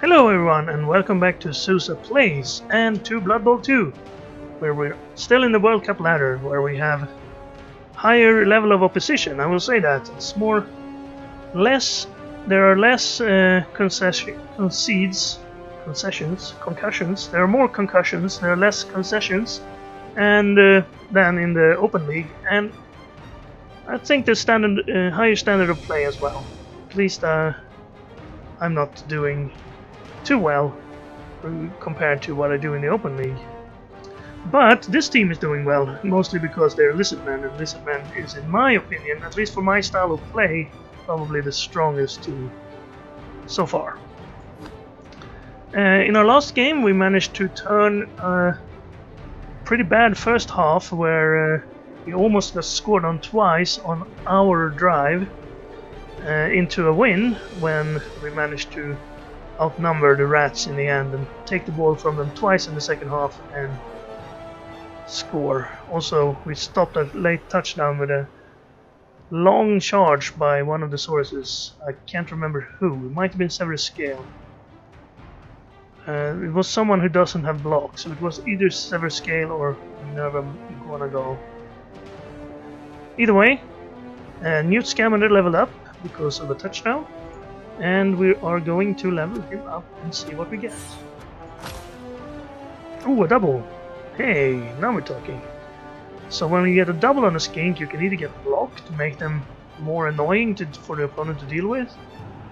Hello everyone and welcome back to Sousa Plays and to Blood Bowl 2, where we're still in the World Cup ladder, where we have higher level of opposition. I will say that it's there are less concussions. There are more concussions. There are less concessions, and than in the Open League, and I think there's higher standard of play as well. At least I'm not doing too well compared to what I do in the Open League. But this team is doing well, mostly because they're Lizardmen, and Lizardmen is, in my opinion, at least for my style of play, probably the strongest team so far. In our last game we managed to turn a pretty bad first half where we almost got scored on twice on our drive into a win when we managed to outnumber the Rats in the end and take the ball from them twice in the second half and score. Also, we stopped a late touchdown with a long charge by one of the sources. I can't remember who. It might have been Severus Scale. It was someone who doesn't have blocks, so it was either Severus Scale or Minerva Iguanago. Either way, Newt Scamander leveled up because of a touchdown. And we are going to level him up and see what we get. Ooh, a double! Hey, now we're talking. So when you get a double on a skink, you can either get blocked to make them more annoying for the opponent to deal with.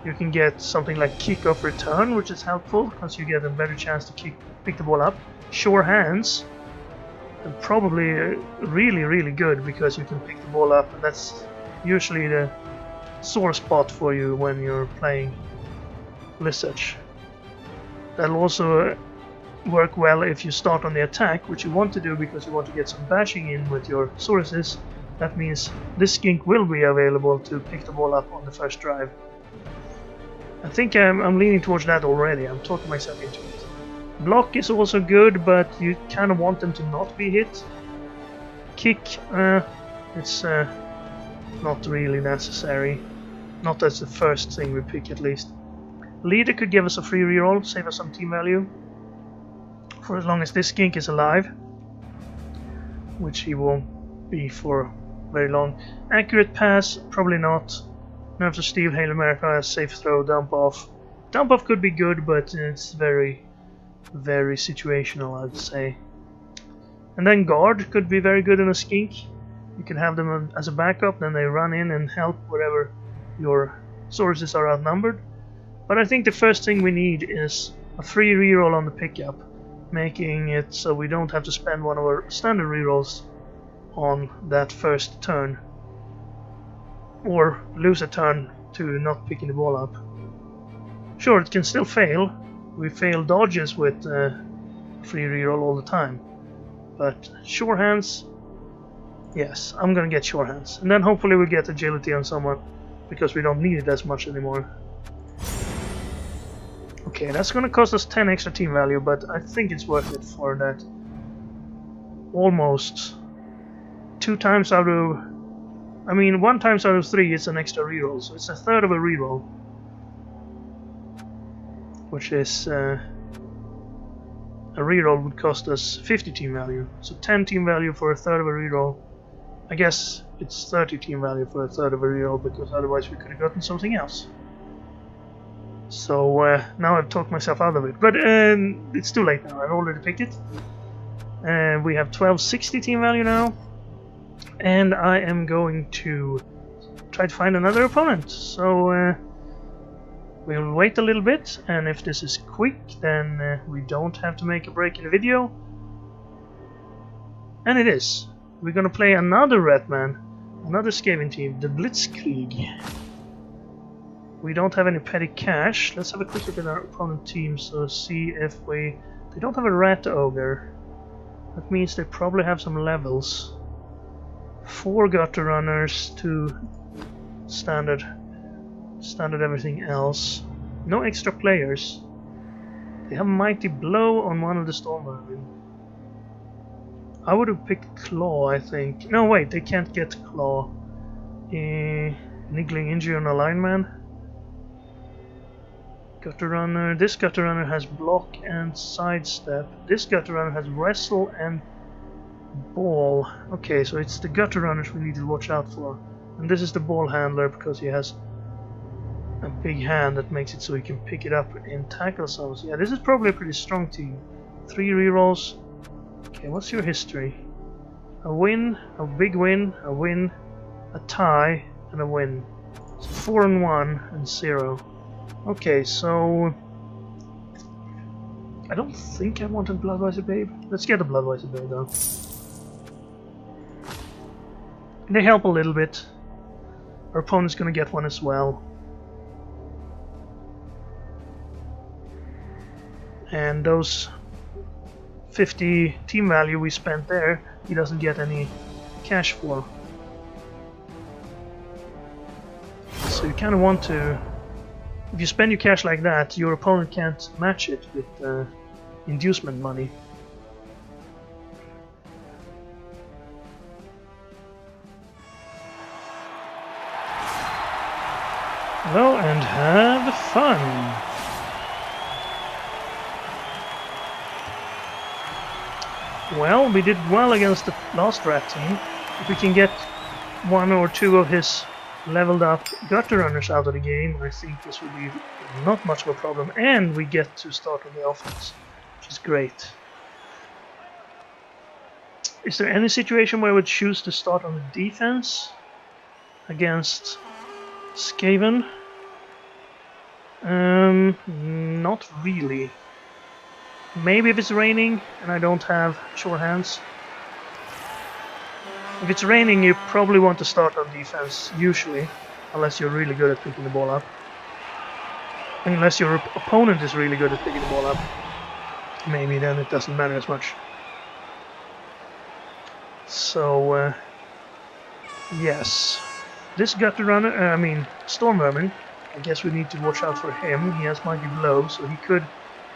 You can get something like kick off return, which is helpful because you get a better chance to pick the ball up. Sure hands, and probably really good because you can pick the ball up, and that's usually the sore spot for you when you're playing Lizard. That'll also work well if you start on the attack, which you want to do because you want to get some bashing in with your sources. That means this skink will be available to pick the ball up on the first drive. I think I'm leaning towards that already. I'm talking myself into it. Block is also good, but you kind of want them to not be hit. Kick, it's not really necessary. Not as the first thing we pick, at least. Leader could give us a free reroll, save us some team value. For as long as this skink is alive. Which he won't be for very long. Accurate pass, probably not. Nerves of Steel, Hail America, safe throw, dump off. Dump off could be good, but it's very situational, I'd say. And then guard could be very good in a skink. You can have them as a backup, then they run in and help wherever your sources are outnumbered. But I think the first thing we need is a free reroll on the pickup, making it so we don't have to spend one of our standard rerolls on that first turn, or lose a turn to not picking the ball up. Sure, it can still fail. We fail dodges with free reroll all the time, but sure hands, yes, I'm gonna get sure hands, and then hopefully we get agility on someone because we don't need it as much anymore. Okay, that's gonna cost us 10 extra team value, but I think it's worth it for that. Almost 2 times out of, I mean 1 times out of 3 is an extra reroll, so it's a third of a reroll, which is a reroll would cost us 50 team value, so 10 team value for a third of a reroll. I guess it's 30 team value for a third of a reroll, because otherwise we could have gotten something else. So now I've talked myself out of it, but it's too late now. I've already picked it. We have 1260 team value now, and I am going to try to find another opponent. So we'll wait a little bit, and if this is quick, then we don't have to make a break in the video. And it is. We're gonna play another Ratman, another Skaven team, the Blitzkrieg. We don't have any petty cash. Let's have a quick look at our opponent team, so see if they don't have a Rat Ogre. That means they probably have some levels. 4 Gutter Runners, 2 standard everything else. No extra players. They have Mighty Blow on one of the Stormvermin. I would have picked Claw, I think. No, wait, they can't get Claw. Niggling Injury on a Lineman. Gutter Runner. This Gutter Runner has block and sidestep. This Gutter Runner has wrestle and ball. Okay, so it's the Gutter Runners we need to watch out for. And this is the ball handler because he has a big hand that makes it so he can pick it up in tackle zones. Yeah, this is probably a pretty strong team. 3 rerolls. Okay, what's your history? A win, a big win, a tie, and a win. So 4-1 and 0. Okay, so I don't think I wanted Bloodweiser Babe. Let's get a Bloodweiser Babe though. They help a little bit. Our opponent's gonna get one as well. And those 50 team value we spent there, he doesn't get any cash for. So you kind of want to... If you spend your cash like that, your opponent can't match it with inducement money. Hello and have fun! Well, we did well against the last rat team. If we can get 1 or 2 of his leveled up Gutter Runners out of the game, I think this will be not much of a problem. And we get to start on the offense, which is great. Is there any situation where I would choose to start on the defense against Skaven? Not really. Maybe if it's raining and I don't have sure hands. If it's raining, you probably want to start on defense, usually, unless you're really good at picking the ball up. Unless your opponent is really good at picking the ball up, maybe then it doesn't matter as much. So, yes. This Gutter Runner, Storm Vermin, I guess we need to watch out for him. He has Mighty Blow, so he could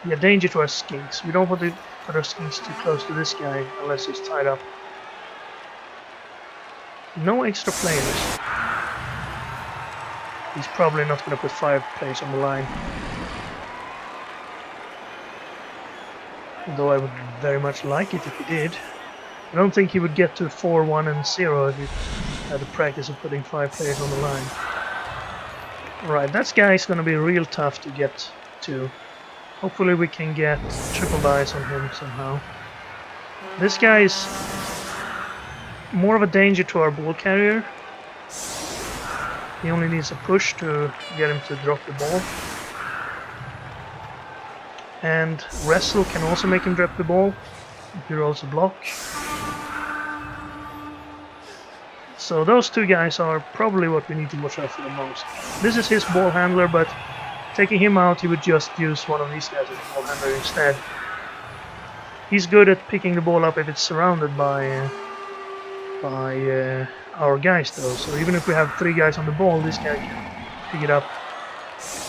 be a danger to our skinks. We don't want to put our skinks too close to this guy unless he's tied up. No extra players. He's probably not going to put 5 players on the line. Although I would very much like it if he did. I don't think he would get to 4-1 and 0 if he had the practice of putting 5 players on the line. Alright, that guy's going to be real tough to get to. Hopefully we can get triple dice on him somehow. This guy is more of a danger to our ball carrier. He only needs a push to get him to drop the ball. And wrestle can also make him drop the ball if he rolls a block. So those 2 guys are probably what we need to watch out for the most. This is his ball handler, but taking him out, he would just use one of these guys as a ball handler instead. He's good at picking the ball up if it's surrounded by our guys though. So even if we have 3 guys on the ball, this guy can pick it up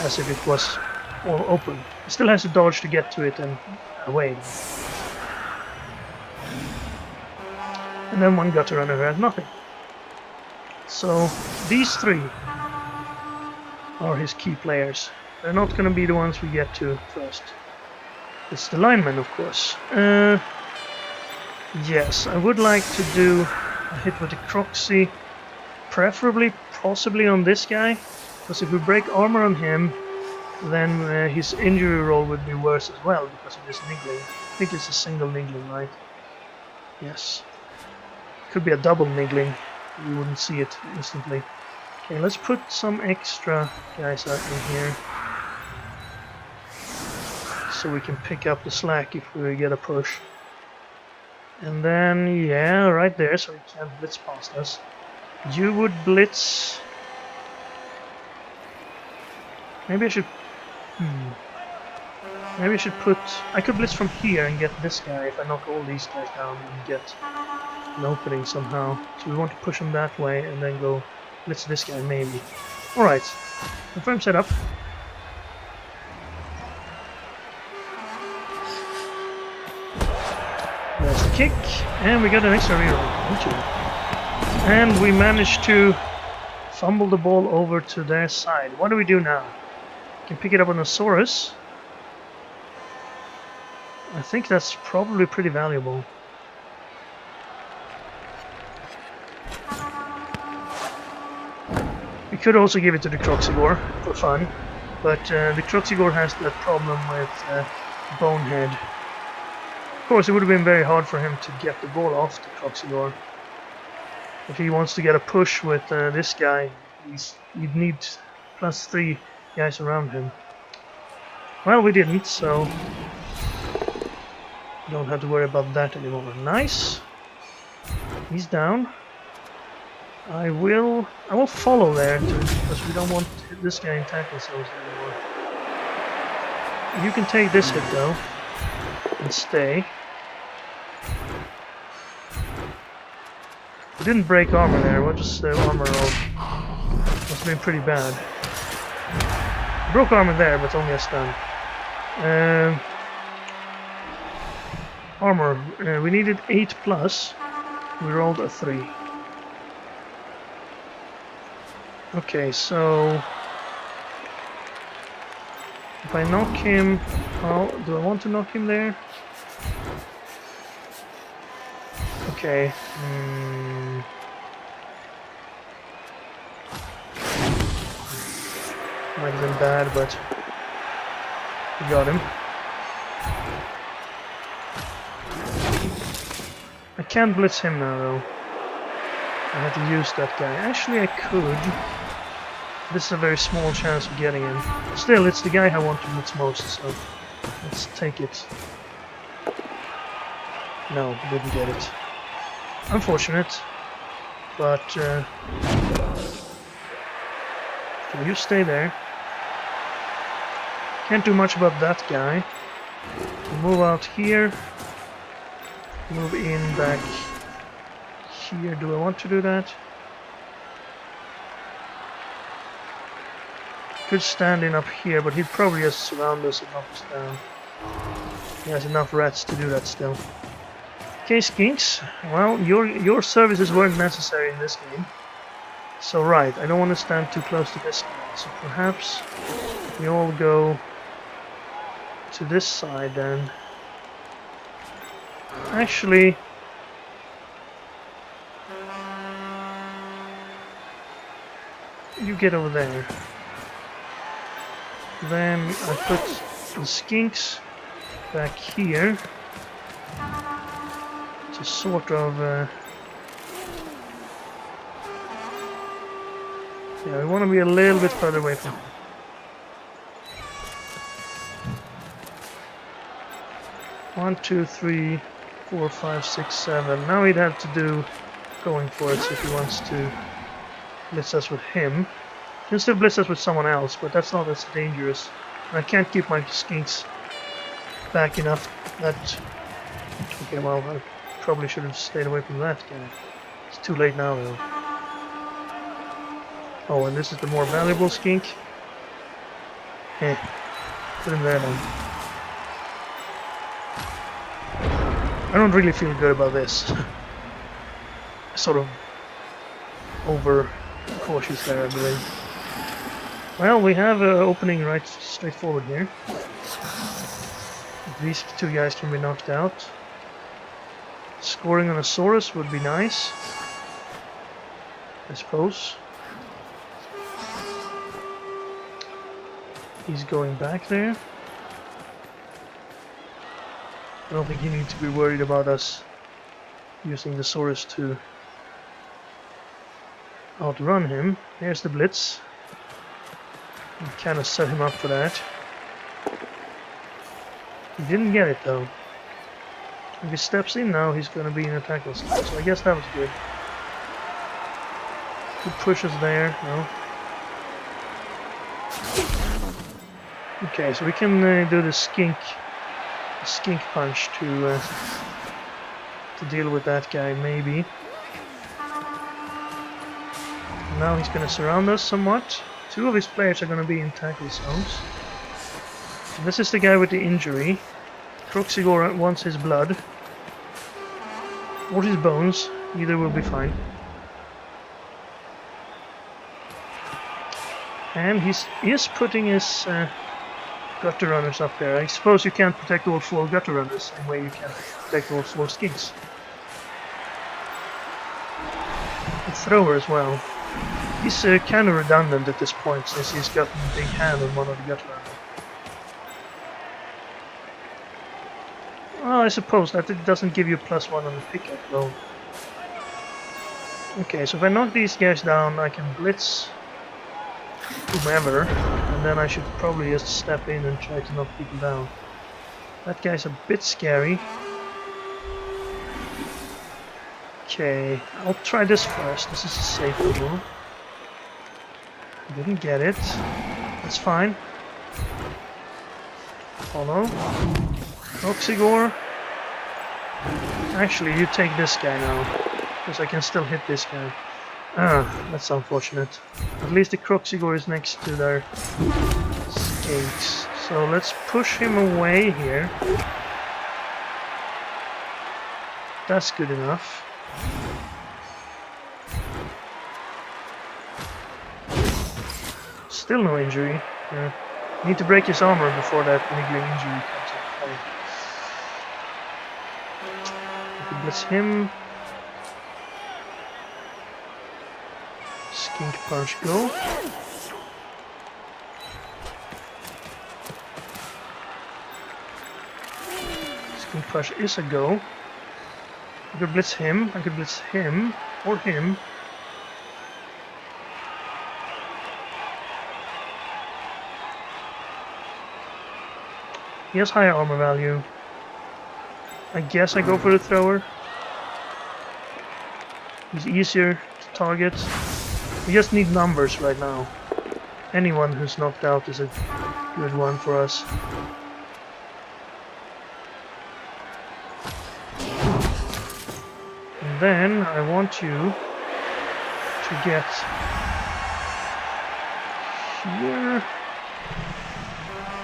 as if it was all open. He still has to dodge to get to it and away. And then 1 Gutter Runner who has nothing. So these 3 are his key players. They're not going to be the ones we get to first. It's the linemen, of course. Yes, I would like to do a hit with the Croxy, preferably, possibly on this guy, because if we break armor on him, then his injury roll would be worse as well because of this niggling. I think it's a single niggling, right? Yes. Could be a double niggling. We wouldn't see it instantly. Okay, let's put some extra guys out in here. So we can pick up the slack if we get a push. And then, yeah, right there, so he can't blitz past us. You would blitz... Maybe I should... Maybe I should put... I could blitz from here and get this guy if I knock all these guys down and get an opening somehow. So we want to push him that way and then go blitz this guy maybe. Alright, confirm setup. There's the kick, and we got an extra reroll. Thank you. And we managed to fumble the ball over to their side. What do we do now? Can pick it up on a Saurus. I think that's probably pretty valuable. We could also give it to the Croxigore for fun, but the Croxigore has that problem with Bonehead. Of course, it would have been very hard for him to get the ball off the Croxigore. If he wants to get a push with this guy, he'd need +3 guys around him. Well, we didn't, so don't have to worry about that anymore. Nice. He's down. I will follow there because we don't want this guy in tackle zones anymore. You can take this hit though and stay. We didn't break armor there. What was the armor roll? Must have been pretty bad. Broke armor there, but only a stun. Armor. We needed 8+. We rolled a 3. Okay, so if I knock him, oh, do I want to knock him there? Okay. Might have been bad, but we got him. I can't blitz him now, though. I have to use that guy. Actually, I could. This is a very small chance of getting him. Still, it's the guy I want to blitz most, so let's take it. No, didn't get it. Unfortunate, but you stay there. Can't do much about that guy. Move out here. Move in back here. Do I want to do that? Could stand in up here, but he'd probably just surround us and knock us down. He has enough rats to do that still. Okay, Skinks. Well, your services weren't necessary in this game. So right, I don't want to stand too close to this guy. So perhaps we all go to this side then. Actually, you get over there. Then I put the Skinks back here to sort of yeah, we want to be a little bit further away from him. One, 2, 3, 4, 5, 6, 7. Now he'd have to do going for it if he wants to blitz us with him. He can still blitz us with someone else, but that's not as dangerous. And I can't keep my Skinks back enough that... Okay, well, I probably should have stayed away from that guy. It's too late now, though. Oh, and this is the more valuable skink. Eh, put him there then. I don't really feel good about this. Sort of over cautious there, I believe. Well, we have an opening right straight forward here. These two guys can be knocked out. Scoring on a Saurus would be nice, I suppose. He's going back there. I don't think he needs to be worried about us using the Saurus to outrun him. Here's the blitz. We kind of set him up for that. He didn't get it though. If he steps in now, he's going to be in a tackle slot, so I guess that was good. Good pushes there, no. Okay, so we can do the skink punch to deal with that guy, maybe. Now he's going to surround us somewhat. Two of his players are going to be in tackle zones. And this is the guy with the injury. Croxigore wants his blood. Or his bones. Either will be fine. And he is putting his gutter runners up there. I suppose you can't protect all 4 gutter runners the same way you can protect all 4 skinks. The thrower as well. He's kind of redundant at this point since he's got a big hand on one of the gutter runners. Well, I suppose that it doesn't give you +1 on the pickup though. Okay, so if I knock these guys down, I can blitz whomever, and then I should probably just step in and try to knock people down. That guy's a bit scary. Okay, I'll try this first. This is a safe move. Didn't get it. That's fine. Follow. Oxygore. Actually, you take this guy now, because I can still hit this guy. Ah, that's unfortunate. At least the Croxigore is next to their skates. So let's push him away here. That's good enough. Still no injury. Need to break his armor before that niggling injury comes into play. I can blitz him. Skink punch go. Skink punch is a go. I could blitz him, I could blitz him, or him. He has higher armor value. I guess I go for the thrower. He's easier to target. We just need numbers right now. Anyone who's knocked out is a good one for us. And then I want you to get here.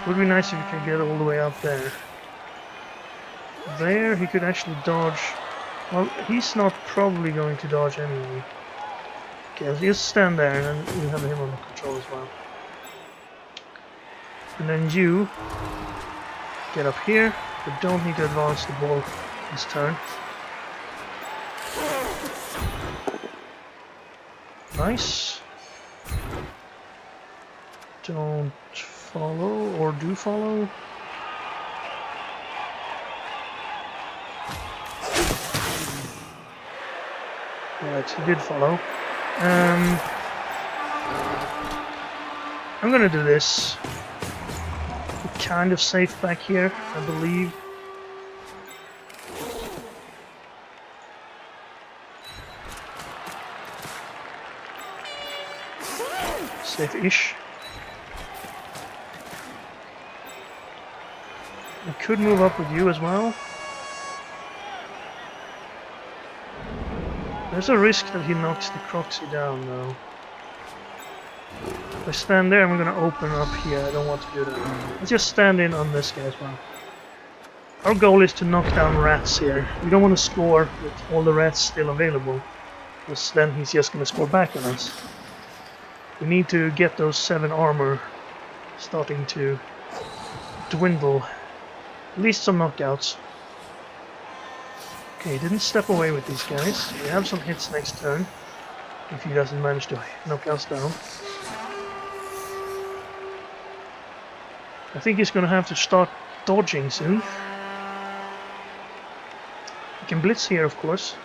Would be nice if you could get all the way up there. There, he could actually dodge. Well, he's not probably going to dodge anyway. Okay, let's just stand there and then we have him under control as well. And then you get up here, but don't need to advance the ball this turn. Nice. Don't follow or do follow. Right, he did follow. I'm gonna do this. We're kind of safe back here, I believe. Safe-ish. I could move up with you as well. There's a risk that he knocks the Croxy down though. If I stand there, I'm gonna open up here. I don't want to do that. Let's just stand in on this guy as well. Our goal is to knock down rats here. We don't want to score with all the rats still available, because then he's just gonna score back on us. We need to get those 7 armor starting to dwindle. At least some knockouts. Okay, didn't step away with these guys. We have some hits next turn, if he doesn't manage to knock us down. I think he's gonna have to start dodging soon. He can blitz here, of course.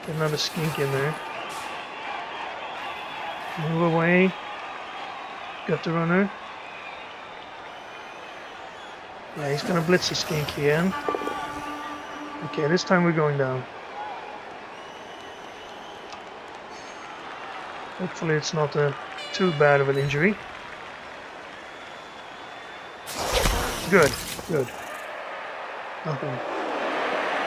Get another skink in there. Move away. Got the runner. Yeah, he's gonna blitz the skink again. Okay, this time we're going down. Hopefully it's not too bad of an injury. Good, good. Nothing.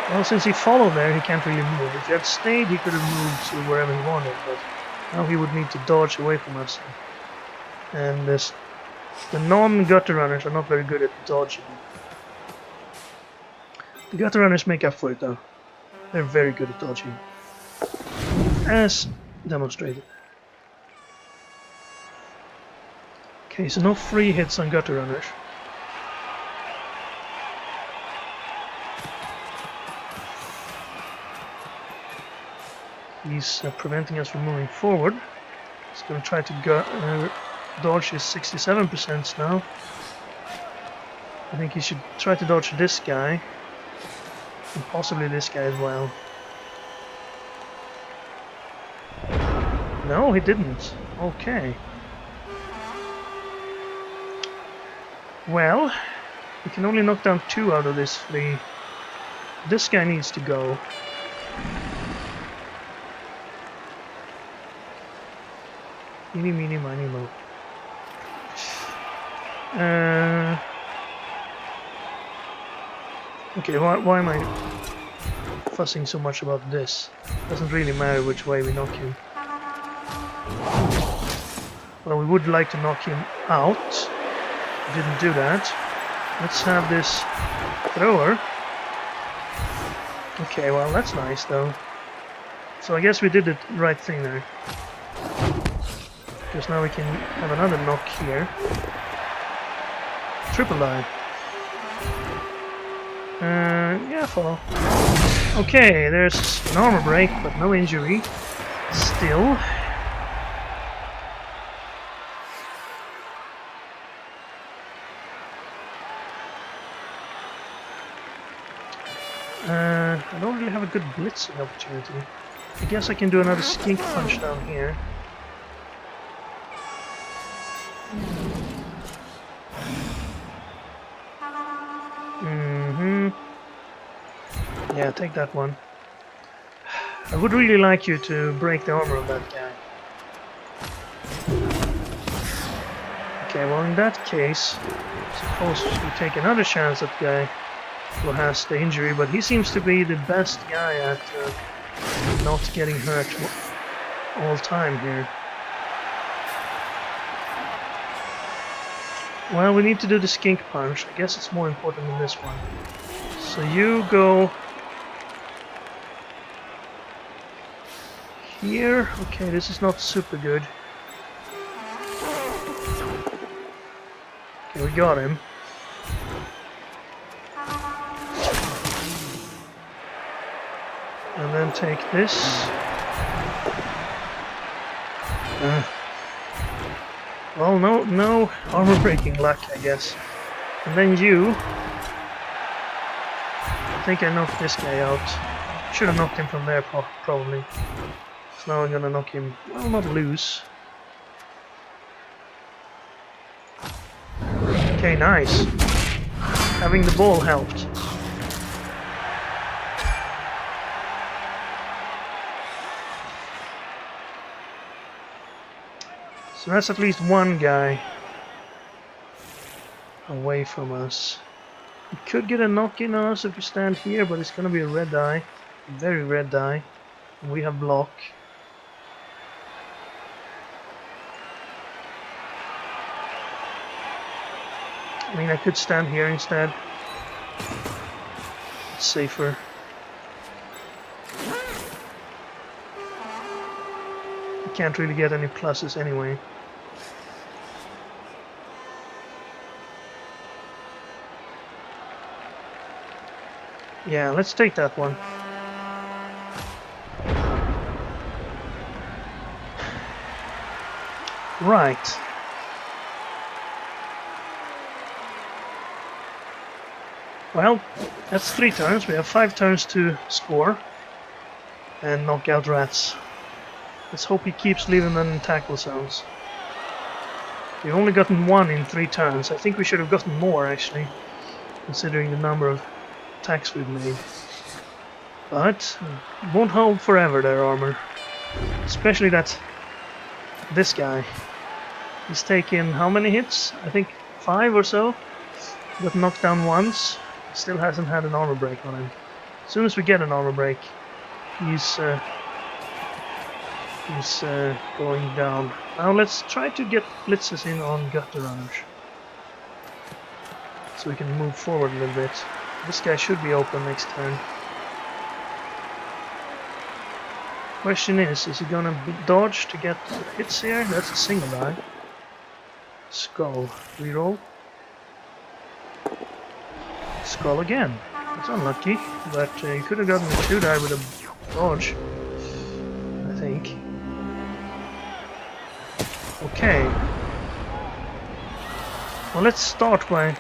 Well, since he followed there, he can't really move. If he had stayed, he could have moved to wherever he wanted, but now he would need to dodge away from us. And the non-gutter runners are not very good at dodging. The gutter runners make up for it though. They're very good at dodging. As demonstrated. Okay, so no free hits on gutter runners. He's preventing us from moving forward. He's going to try to dodge his 67% now. I think he should try to dodge this guy. And possibly this guy as well. No, he didn't. Okay. Well, we can only knock down 2 out of this 3. This guy needs to go. Eeny, meeny, miny, mo. Okay, why am I fussing so much about this? Doesn't really matter which way we knock him. Well, we would like to knock him out. Didn't do that. Let's have this thrower. Okay, well that's nice though. So I guess we did the right thing there. Because now we can have another knock here. Triple dive. Yeah, follow. Okay, there's an armor break, but no injury. Still. I don't really have a good blitzing opportunity. I guess I can do another skink punch down here. Yeah, take that one. I would really like you to break the armor of that guy. Okay, well in that case, suppose we take another chance at the guy who has the injury, but he seems to be the best guy at not getting hurt all time here. Well, we need to do the skink punch. I guess it's more important than this one. So you go here. Okay, this is not super good. Okay, we got him. And then take this. Well, no armor breaking luck, I guess. And then you. I think I knocked this guy out. Should have knocked him from there, probably. So now I'm gonna knock him, well, not loose. Okay, nice. Having the ball helped. So that's at least one guy away from us. We could get a knock in on us if we stand here, but it's gonna be a red die. A very red die. And we have block. I mean, I could stand here instead. It's safer. You can't really get any pluses anyway. Yeah, let's take that one. Right. Well, that's 3 turns. We have 5 turns to score and knock out rats. Let's hope he keeps leaving them in tackle zones. We've only gotten 1 in 3 turns. I think we should have gotten more, actually, considering the number of attacks we've made. But it won't hold forever, their armor. Especially this guy. He's taken how many hits? I think 5 or so. Got knocked down once. Still hasn't had an armor break on him. As soon as we get an armor break, he's going down. Now let's try to get blitzes in on gutter runners, so we can move forward a little bit. This guy should be open next turn. Question is he gonna dodge to get hits here? That's a single die. Skull. Reroll. Skull again. That's unlucky, but you could have gotten a 2-die with a dodge, I think. Okay. Well, let's start by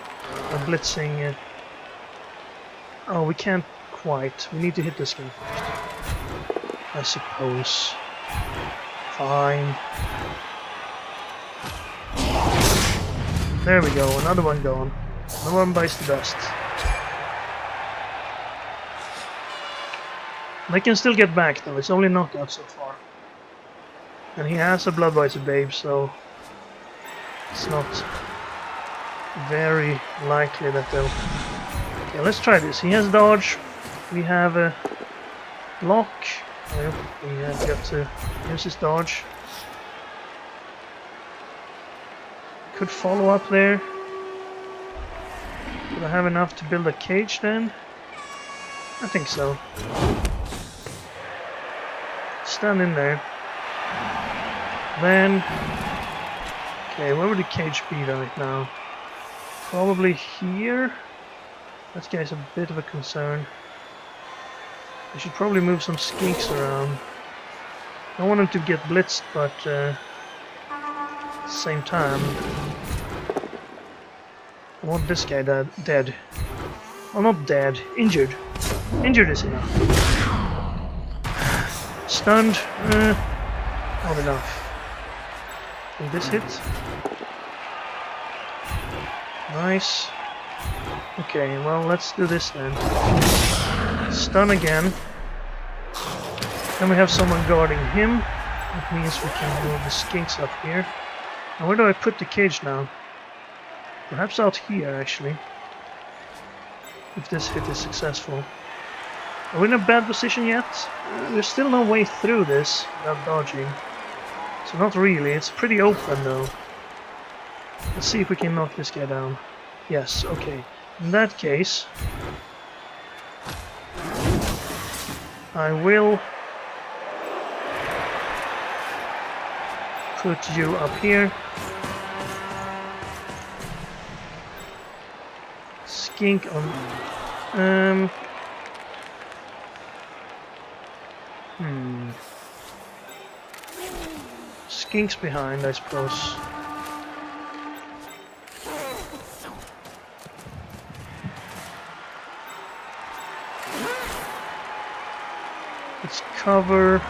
blitzing. Oh, we can't quite. We need to hit this guy first, I suppose. Fine. There we go, another one gone. No one bites the dust. They can still get back though, it's only knockout so far. And he has a Bloodbiter Babe, so it's not very likely that they'll... Okay, let's try this. He has dodge, we have a block, we have got to use his dodge. Could follow up there. Do I have enough to build a cage then? I think so. Stand in there. Then... Okay, where would the cage be right now? Probably here? That guy's a bit of a concern. I should probably move some skinks around. I don't want him to get blitzed, but at the same time I want this guy dead. Well, not dead, injured. Injured is enough. Stunned, not enough. Will this hit? Nice. Okay, well, let's do this then. Stun again. Then we have someone guarding him. That means we can move the skinks up here. Now, where do I put the cage now? Perhaps out here, actually. If this hit is successful. Are we in a bad position yet? There's still no way through this without dodging. So not really, it's pretty open though. Let's see if we can knock this guy down. Yes, okay. In that case, I will put you up here. Skink on... Skink's behind, I suppose. Let's cover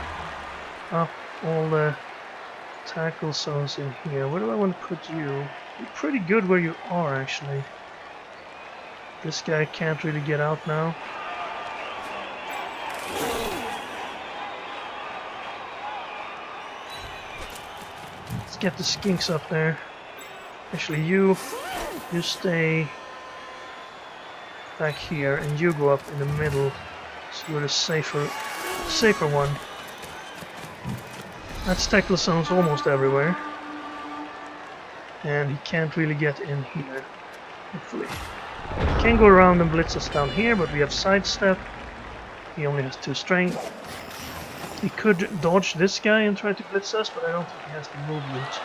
up all the tackle zones in here. Where do I want to put you? You're pretty good where you are, actually. This guy can't really get out now. Let's get the skinks up there. Actually, you stay back here, and you go up in the middle, so you're the safer one. That's tackle zones almost everywhere, and he can't really get in here. Hopefully, he can go around and blitz us down here, but we have sidestep. He only has 2 strength. He could dodge this guy and try to blitz us, but I don't think he has the movement.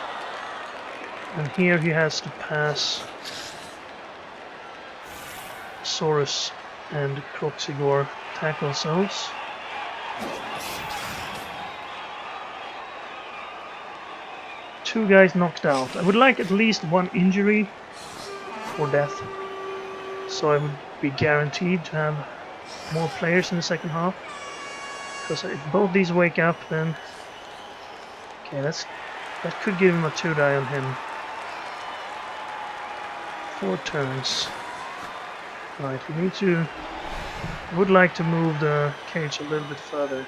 And here he has to pass Saurus and Croxigore tackle zones. Two guys knocked out. I would like at least 1 injury or death, so I would be guaranteed to have more players in the second half. Because if both these wake up, then... Okay, that could give him a 2-die on him. 4 turns. Right, we need to... I would like to move the cage a little bit further.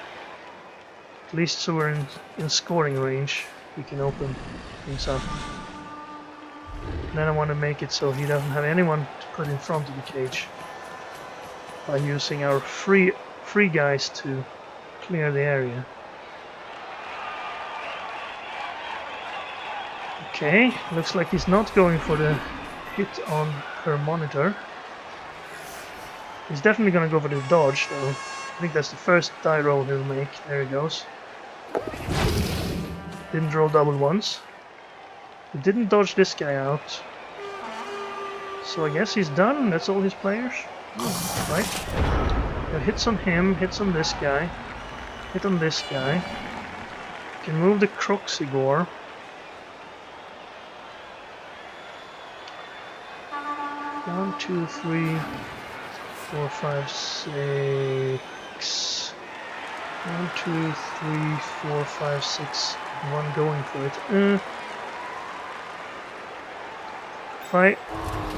At least so we're in scoring range. We can open things up. And then I want to make it so he doesn't have anyone to put in front of the cage. By using our free guys to clear the area. Okay, looks like he's not going for the hit on her monitor. He's definitely going to go for the dodge though. I think that's the first die roll he'll make. There he goes. Didn't roll double once. He didn't dodge this guy out. So I guess he's done. That's all his players. Right? Got hits on him, hits on this guy, hit on this guy. Can move the Croxigore. 1, 2, 3, 4, 5, 6. 1, 2, 3, 4, 5, 6. One going for it.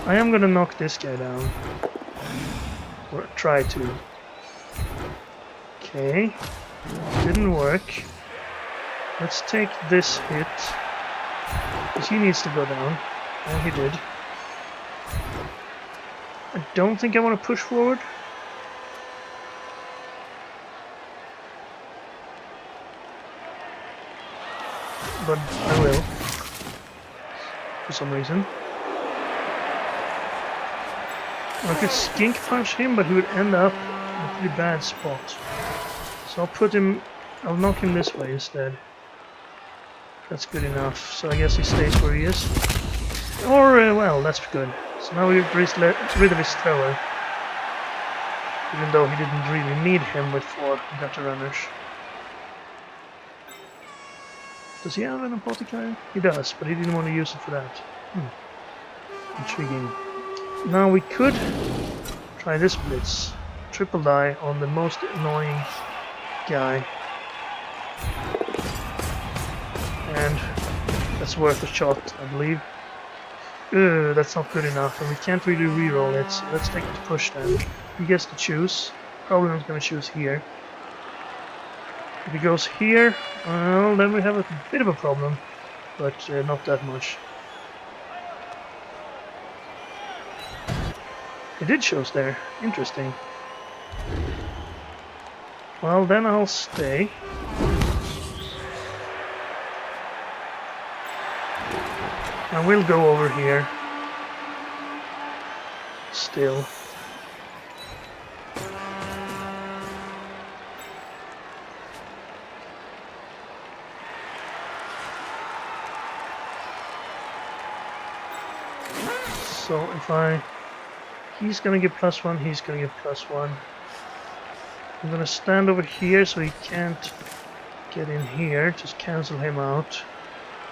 I am gonna knock this guy down. Or try to. Okay. Didn't work. Let's take this hit. Because he needs to go down. And he did. I don't think I want to push forward. But I will. For some reason. I could skink punch him, but he would end up in a pretty bad spot. So I'll knock him this way instead. That's good enough. So I guess he stays where he is. Or, well, that's good. So now we've rid of his thrower. Even though he didn't really need him with 4 gutter runners. Does he have an apothecary? He does, but he didn't want to use it for that. Intriguing. Now we could try this blitz. Triple die on the most annoying guy. And that's worth a shot, I believe. That's not good enough, and we can't really reroll it, so let's take it to push then. He gets to choose. Probably not going to choose here. If he goes here, well, then we have a bit of a problem, but not that much. He did choose there. Interesting. Well, then I'll stay. And we'll go over here. Still. So if he's gonna get +1, he's gonna get +1. I'm gonna stand over here so he can't get in here, just cancel him out.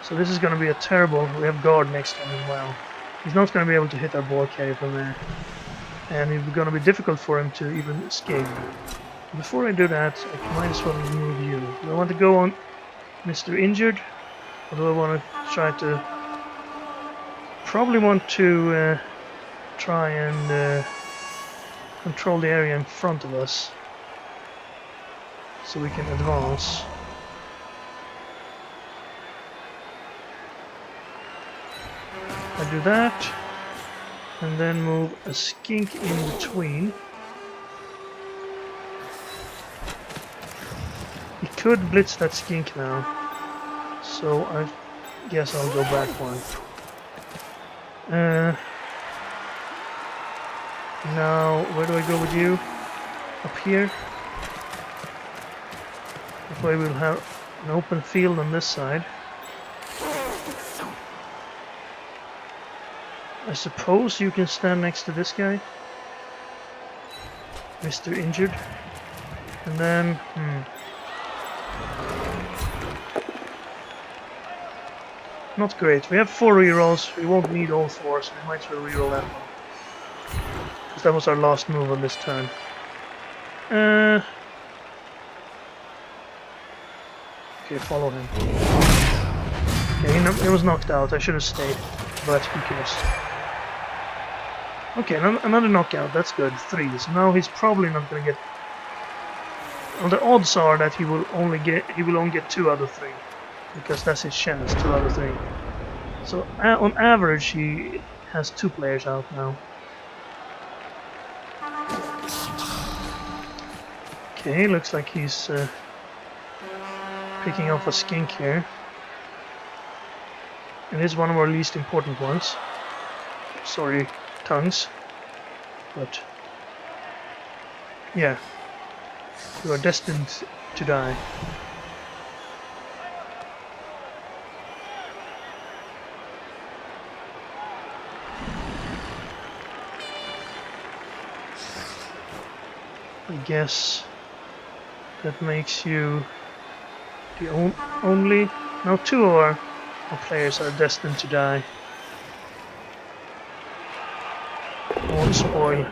So this is gonna be a terrible, we have guard next to him as well. He's not gonna be able to hit our ball carrier from there. And it's gonna be difficult for him to even escape. Before I do that, I might as well remove you. Do I want to go on Mr. Injured? Or do I want to try to... Probably want to try and control the area in front of us. So we can advance. I do that. And then move a skink in between. He could blitz that skink now. So I guess I'll go back one. Now, where do I go with you? Up here? That way we'll have an open field on this side. I suppose you can stand next to this guy. Mr. Injured. And then, not great. We have 4 rerolls. We won't need all 4, so we might as well reroll that one. Because that was our last move on this turn. Okay, follow him. Okay, he was knocked out. I should have stayed, but who cares? Okay, another knockout. That's good. 3. So now he's probably not going to get. Well, the odds are that he will only get 2 out of 3, because that's his chance. 2 out of 3. So on average, he has 2 players out now. Okay, looks like he's picking off a skink here. It is one of our least important ones. Sorry, tongues. But yeah, you are destined to die. I guess that makes you the only... No, two of our players are destined to die. I won't spoil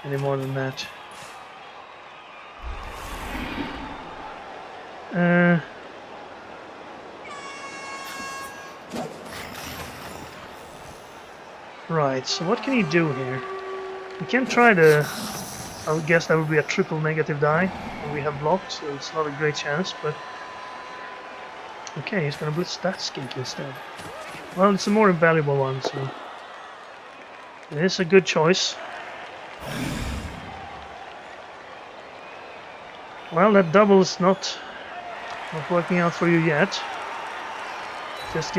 any more than that. Right, so what can you do here? You can try to... I would guess that would be a triple negative die. And we have blocked, so it's not a great chance, but... Okay, he's gonna blitz that skink instead. Well, it's a more invaluable one, so... It is a good choice. Well, that double is not working out for you yet. Just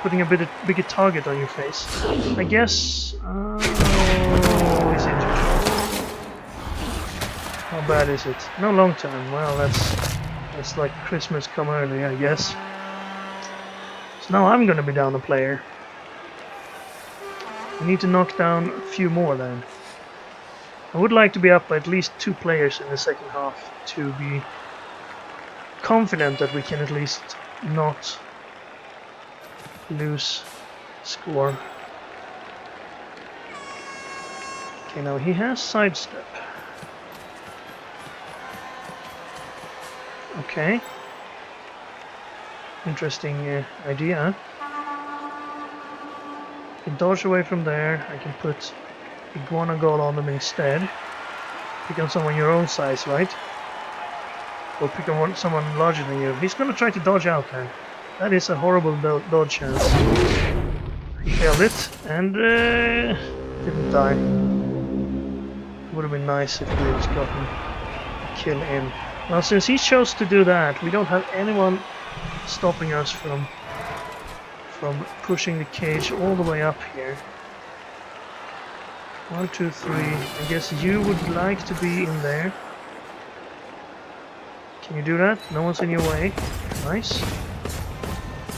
putting a bigger target on your face. I guess... Oh, he's injured. How bad is it? No long time. Well, that's like Christmas come early, I guess. So now I'm gonna be down a player. We need to knock down a few more then. I would like to be up by at least 2 players in the second half to be confident that we can at least not lose score. Okay, now he has sidestep. Okay. Interesting idea. I can dodge away from there. I can put Iguana Goal on them instead. Pick on someone your own size, right? Or pick on someone larger than you. He's gonna try to dodge out there. That is a horrible dodge chance. He failed it and didn't die. Would have been nice if we had gotten a kill in. Now, since he chose to do that, we don't have anyone stopping us from pushing the cage all the way up here. 1, 2, 3. I guess you would like to be in there. Can you do that? No one's in your way. Nice.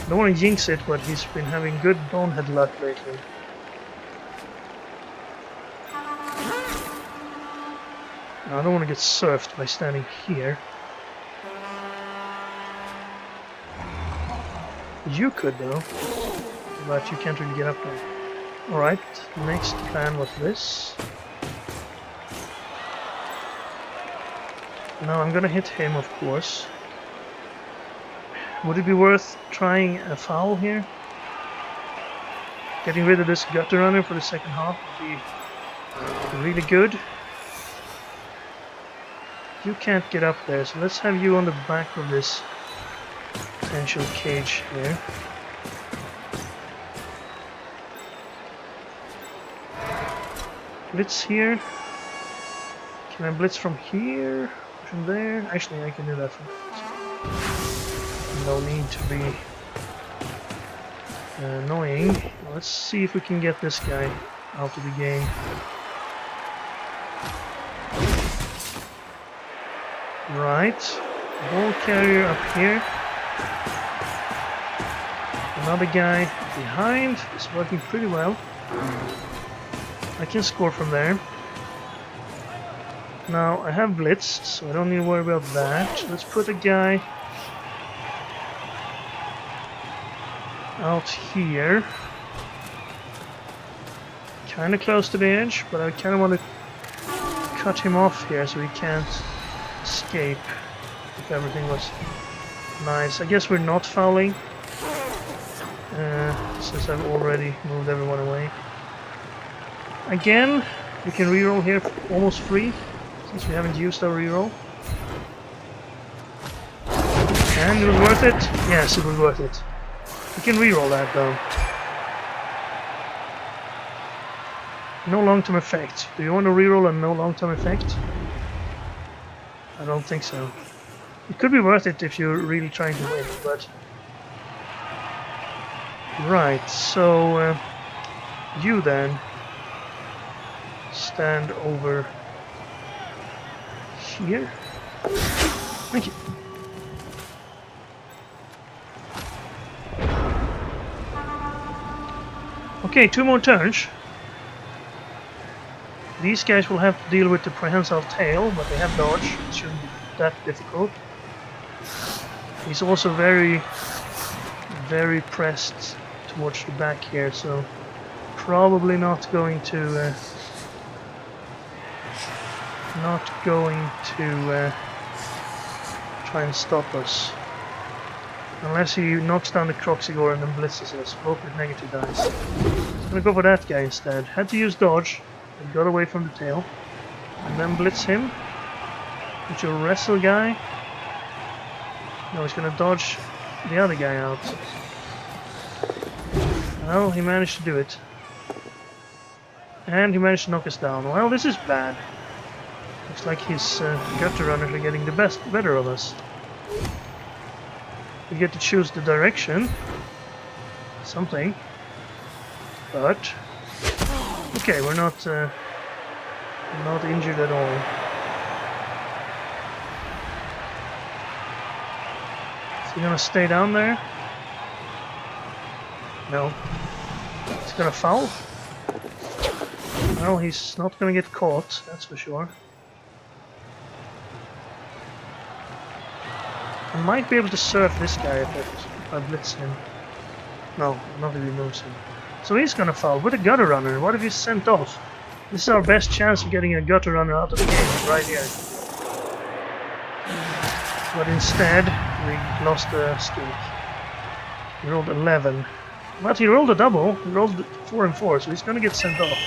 Don't want to jinx it, but he's been having good bonehead luck lately. Now, I don't want to get surfed by standing here. You could though, but you can't really get up there. Alright, next plan was this. Now I'm gonna hit him, of course. Would it be worth trying a foul here? Getting rid of this gutter runner for the second half would be really good. You can't get up there, so let's have you on the back of this potential cage here. Blitz here. Can I blitz from here? From there? Actually, I can do that from there. No need to be annoying. Let's see if we can get this guy out of the game. Right. Ball carrier up here. Another guy behind. It's working pretty well. I can score from there. Now I have blitzed, so I don't need to worry about that. Let's put a guy out here. Kinda close to the edge, but I kinda want to cut him off here so he can't escape. If everything was nice. I guess we're not fouling. Since I've already moved everyone away. Again, we can reroll here almost free, since we haven't used our reroll. And it was worth it? Yes, it was worth it. We can reroll that though. No long-term effect. Do you want to reroll a no long-term effect? I don't think so. It could be worth it if you're really trying to win, but... Right, so... you then... stand over... here. Thank you. Okay, 2 more turns. These guys will have to deal with the prehensile tail, but they have dodge. It shouldn't be that difficult. He's also very, very pressed towards the back here, so probably not going to try and stop us. Unless he knocks down the Croxigore and then blitzes us, both with negative dice. I'm gonna go for that guy instead. Had to use dodge, but got away from the tail. And then blitz him. With your wrestle guy. No, he's gonna dodge the other guy out. Well, he managed to do it. And he managed to knock us down. Well, this is bad. Looks like his gutter runners are getting the better of us. We get to choose the direction. Something. But okay, we're not injured at all. Is he gonna stay down there? No. He's gonna foul? Well, he's not gonna get caught, that's for sure. I might be able to surf this guy if I blitz him. No, not if he moves him. So he's gonna foul with a gutter runner. What if he's sent off? This is our best chance of getting a gutter runner out of the game, right here. But instead, we lost the skink. He rolled 11. But he rolled a double. He rolled 4 and 4, so he's gonna get sent off.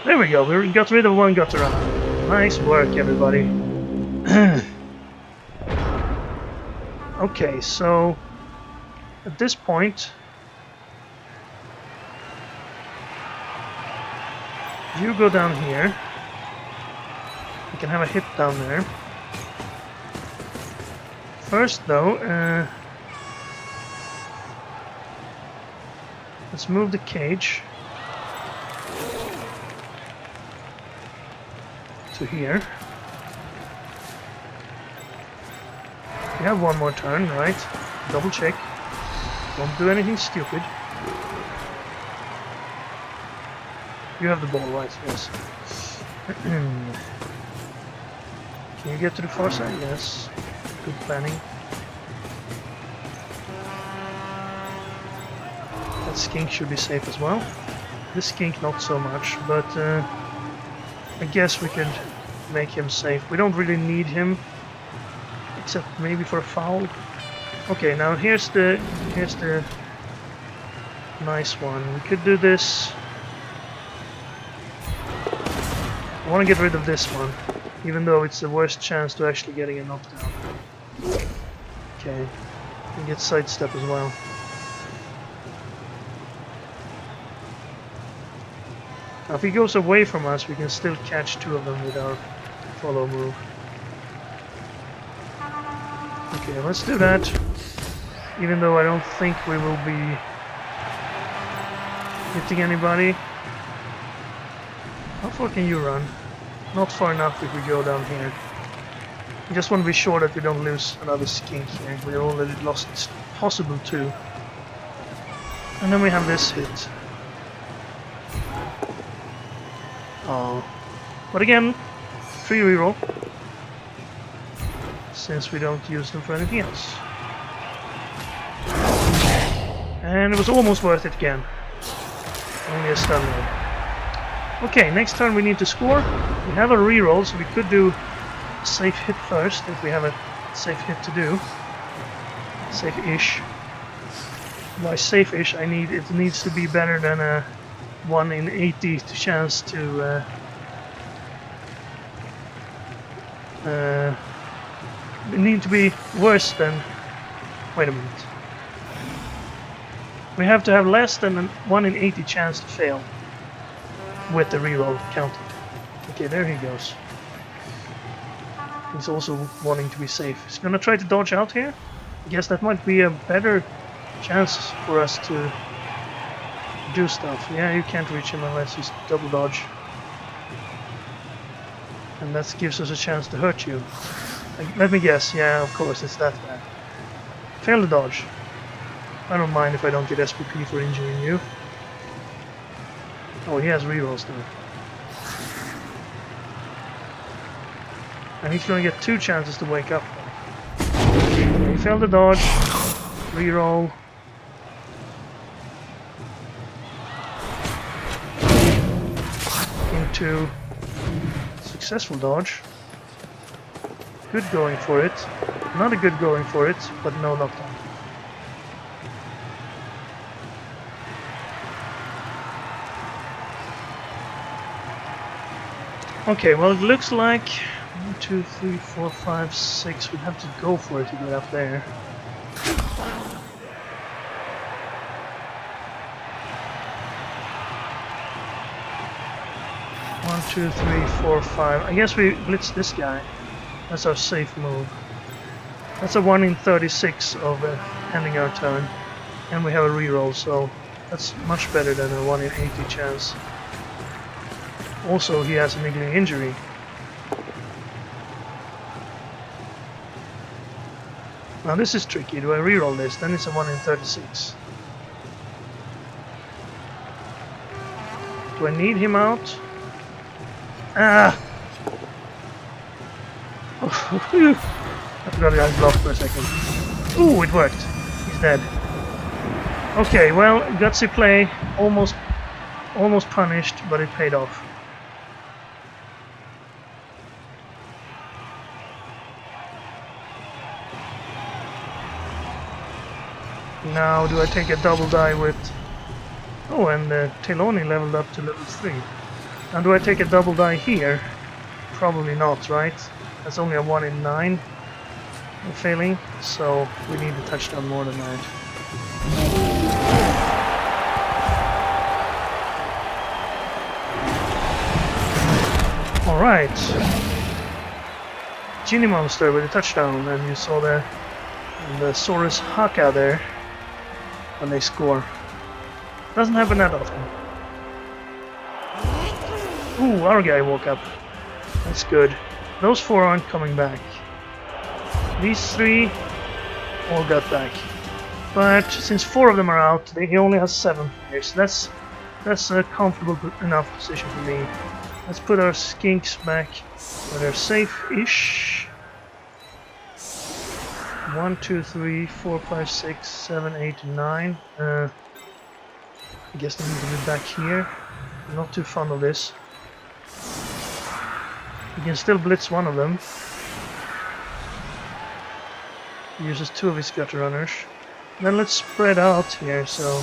There we go, we got rid of one gutter runner. Nice work, everybody. Okay, so at this point, you go down here. You can have a hit down there. First, though, let's move the cage to here. We have one more turn, right? Double check. Don't do anything stupid. You have the ball, right? Yes. Can you get to the far side? Yes. Good planning. That skink should be safe as well. This skink not so much, but I guess we could make him safe. We don't really need him. Except maybe for a foul. Okay, now here's the nice one. We could do this. I want to get rid of this one, even though it's the worst chance to actually getting a knockdown. Okay, we get sidestep as well. Now if he goes away from us, we can still catch 2 of them with our follow move. Okay, let's do that, even though I don't think we will be hitting anybody. How far can you run? Not far enough if we go down here. I just want to be sure that we don't lose another skink here. We already lost possible 2. And then we have this hit. Oh. But again, free reroll. Since we don't use them for anything else. And it was almost worth it again. Only a stun roll. Okay, next turn we need to score. We have a reroll, so we could do a safe hit first, if we have a safe hit to do. Safe-ish. By safe-ish, it needs to be better than a 1 in 80 chance to it need to be worse than... Wait a minute. We have to have less than a 1 in 80 chance to fail with the reroll counted. Okay, there he goes. He's also wanting to be safe. He's gonna try to dodge out here. I guess that might be a better chance for us to do stuff. Yeah, you can't reach him unless you double dodge. And that gives us a chance to hurt you. Let me guess, yeah, of course, it's that bad. Fail the dodge. I don't mind if I don't get SPP for injuring you. Oh, he has rerolls now. And he's going to get 2 chances to wake up. He failed the dodge. Reroll. Into successful dodge. Good going for it. Not a good going for it, but no knockdown. Okay, well it looks like 1, 2, 3, 4, 5, 6. We have to go for it to get up there. 1, 2, 3, 4, 5. I guess we blitz this guy. That's our safe move. That's a 1 in 36 of ending our turn. And we have a reroll, so that's much better than a 1 in 80 chance. Also, he has a niggling injury. Now this is tricky. Do I reroll this? Then it's a 1 in 36. Do I need him out? Ah! I forgot I blocked for a second. Ooh, it worked. He's dead. Okay, well, gutsy play. Almost punished, but it paid off. Now, do I take a double die with... Oh, and Teloni leveled up to level 3. Now, do I take a double die here? Probably not, right? That's only a 1 in 9 failing, so we need a touchdown more than that. Alright. Genie Monster with a touchdown, and you saw the Saurus Haka there when they score. Doesn't happen that often. Ooh, our guy woke up. That's good. Those 4 aren't coming back. These 3 all got back. But since 4 of them are out, he only has 7 players. That's a comfortable enough position for me. Let's put our skinks back where they're safe-ish. 1, 2, 3, 4, 5, 6, 7, 8, 9. I guess they need to be back here. I'm not too fond of this. We can still blitz one of them. He uses 2 of his gutter runners. Then let's spread out here, so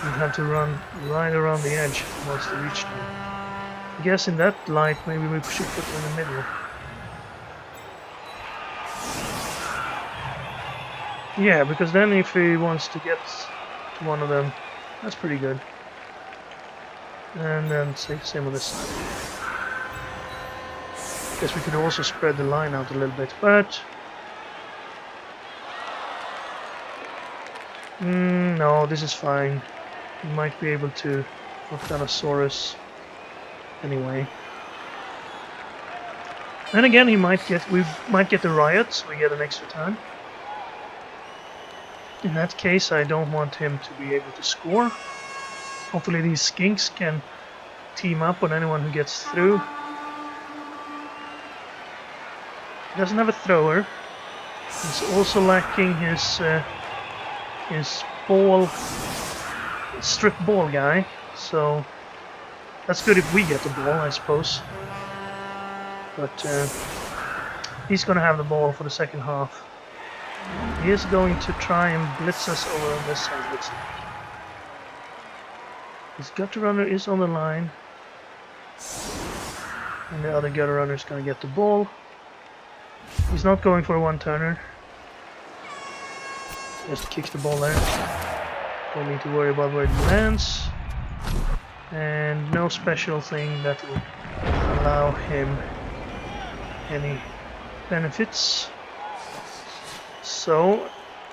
we have to run right around the edge if he wants to reach them. I guess in that light, maybe we should put them in the middle. Yeah, because then if he wants to get to one of them, that's pretty good. And then same on this side. Guess we could also spread the line out a little bit, but... no, this is fine. We might be able to knock down a Saurus anyway. Then again, we might get the riot, so we get an extra turn. In that case, I don't want him to be able to score. Hopefully these skinks can team up on anyone who gets through. He doesn't have a thrower. He's also lacking his ball, strip ball guy. So that's good if we get the ball, I suppose. But he's going to have the ball for the second half. He is going to try and blitz us over on this side, looks like. His gutter runner is on the line. And the other gutter runner is going to get the ball. He's not going for a one-turner. Just kicks the ball there. Don't need to worry about where it lands. And no special thing that will allow him any benefits. So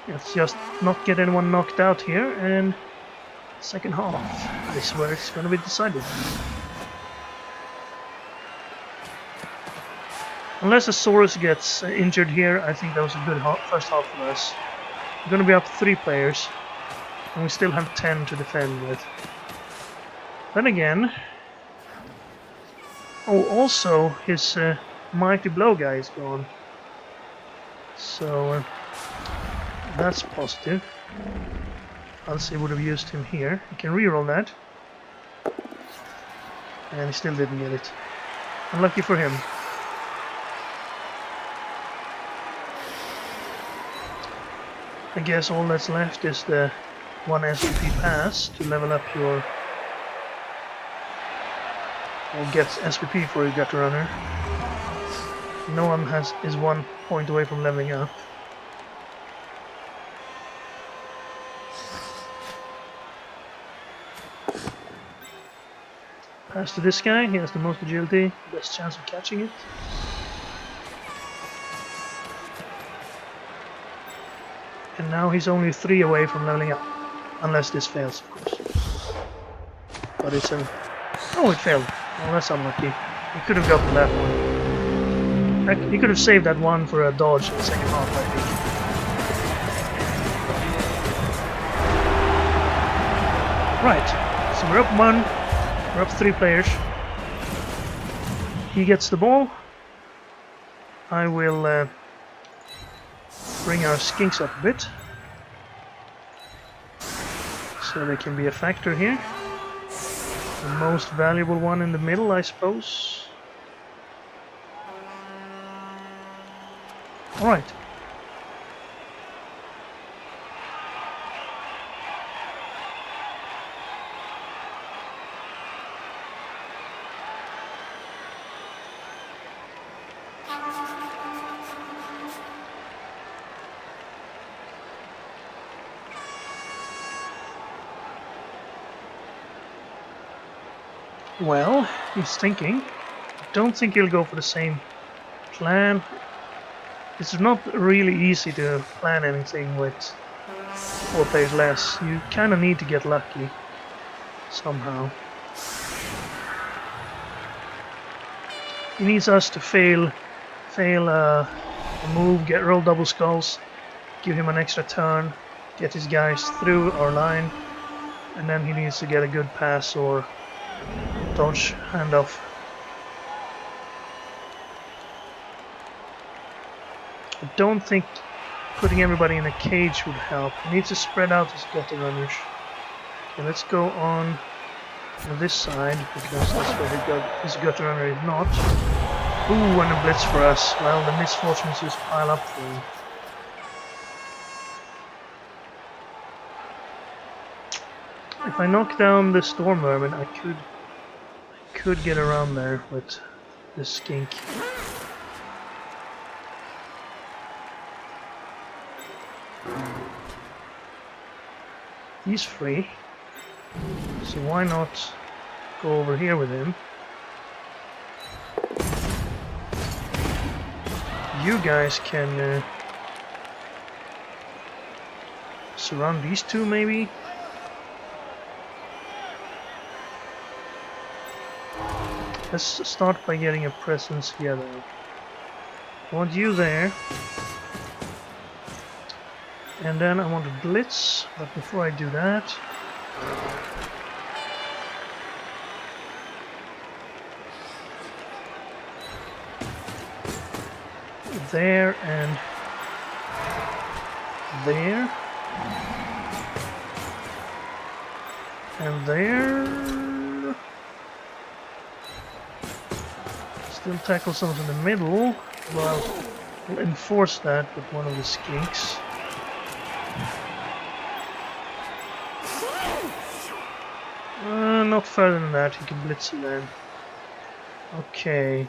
let's just not get anyone knocked out here, and second half is where it's going to be decided. Unless a Saurus gets injured here, I think that was a good first half for us. We're going to be up 3 players, and we still have 10 to defend with. Then again... Oh, also, his mighty blow guy is gone. So that's positive. I'll see would have used him here. He can reroll that. And he still didn't get it. Unlucky for him. I guess all that's left is the one SVP pass to level up your... or get SVP for your gutter runner. No one is 1 point away from leveling up. Pass to this guy, he has the most agility, best chance of catching it. And now he's only 3 away from leveling up. Unless this fails, of course. But it's a... oh, it failed. Well, that's unlucky. He could have gotten that one. He could have saved that one for a dodge in the second half, I think. Right, so we're up 1. We're up 3 players. He gets the ball. I will bring our skinks up a bit. So they can be a factor here. The most valuable one in the middle, I suppose. Alright. Well, he's thinking. Don't think he'll go for the same plan. It's not really easy to plan anything with 4 players less. You kind of need to get lucky somehow. He needs us to fail a move, roll double skulls, give him an extra turn, get his guys through our line, and then he needs to get a good pass or dodge handoff. I don't think putting everybody in a cage would help. He needs to spread out his gutter runners. Okay, let's go on this side because that's where his gutter runner is not. Ooh, and a blitz for us. Well, the misfortunes just pile up for him. If I knock down the storm vermin, I could get around there with this skink. He's free, so why not go over here with him? You guys can surround these two, maybe? Let's start by getting a presence here, though. I want you there. And then I want to blitz, but before I do that... there and... there... and there... Still tackle some in the middle, well, we'll enforce that with one of the skinks. Not further than that, he can blitz it then. Okay.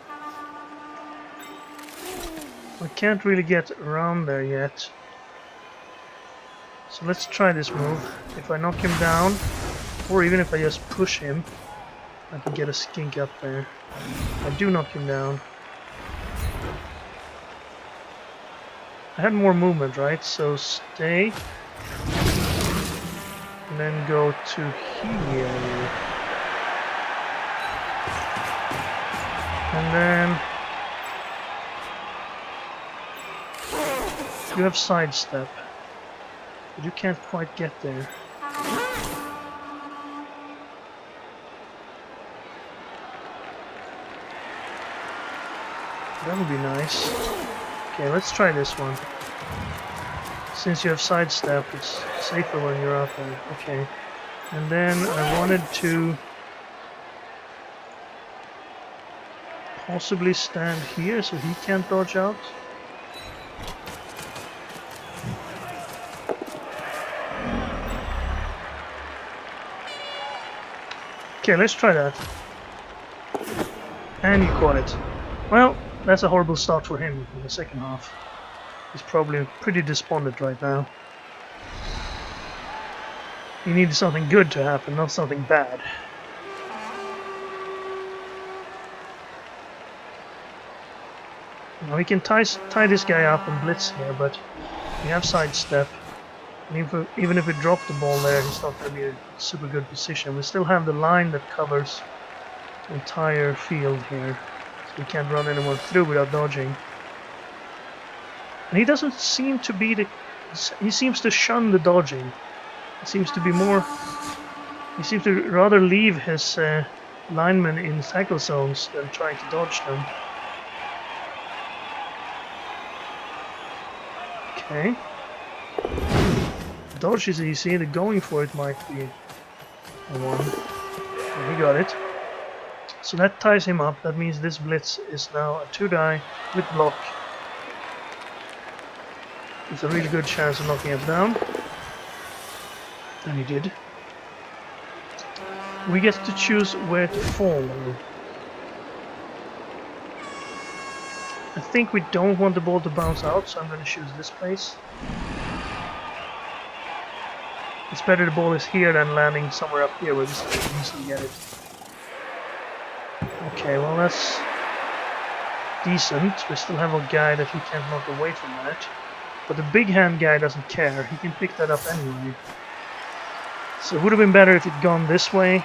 I can't really get around there yet. So let's try this move. If I knock him down, or even if I just push him, I can get a skink up there. I do knock him down. I had more movement, right? So stay. And then go to here. And then you have sidestep, but you can't quite get there. That would be nice. Okay, let's try this one. Since you have sidestep, it's safer when you're out there. Okay. And then I wanted to possibly stand here so he can't dodge out. Okay, let's try that. And you caught it. Well, that's a horrible start for him in the second half. He's probably pretty despondent right now. He needed something good to happen, not something bad. Now we can tie this guy up and blitz here, but we have sidestep. And even if we drop the ball there, he's not going to be a super good position. We still have the line that covers the entire field here, so we can't run anyone through without dodging. And he doesn't seem to be the... He seems to shun the dodging. He seems to be more... He seems to rather leave his linemen in tackle zones than trying to dodge them. Okay. Dodge is easy, the going for it might be the one. And he got it. So that ties him up. That means this blitz is now a 2-die with block. It's a really good chance of knocking us down. And he did. We get to choose where to fall. I think we don't want the ball to bounce out, so I'm going to choose this place. It's better the ball is here than landing somewhere up here where we can easily get it. Okay, well that's decent. We still have a guy that he can't knock away from that. But the big hand guy doesn't care. He can pick that up anyway. So it would have been better if it'd gone this way.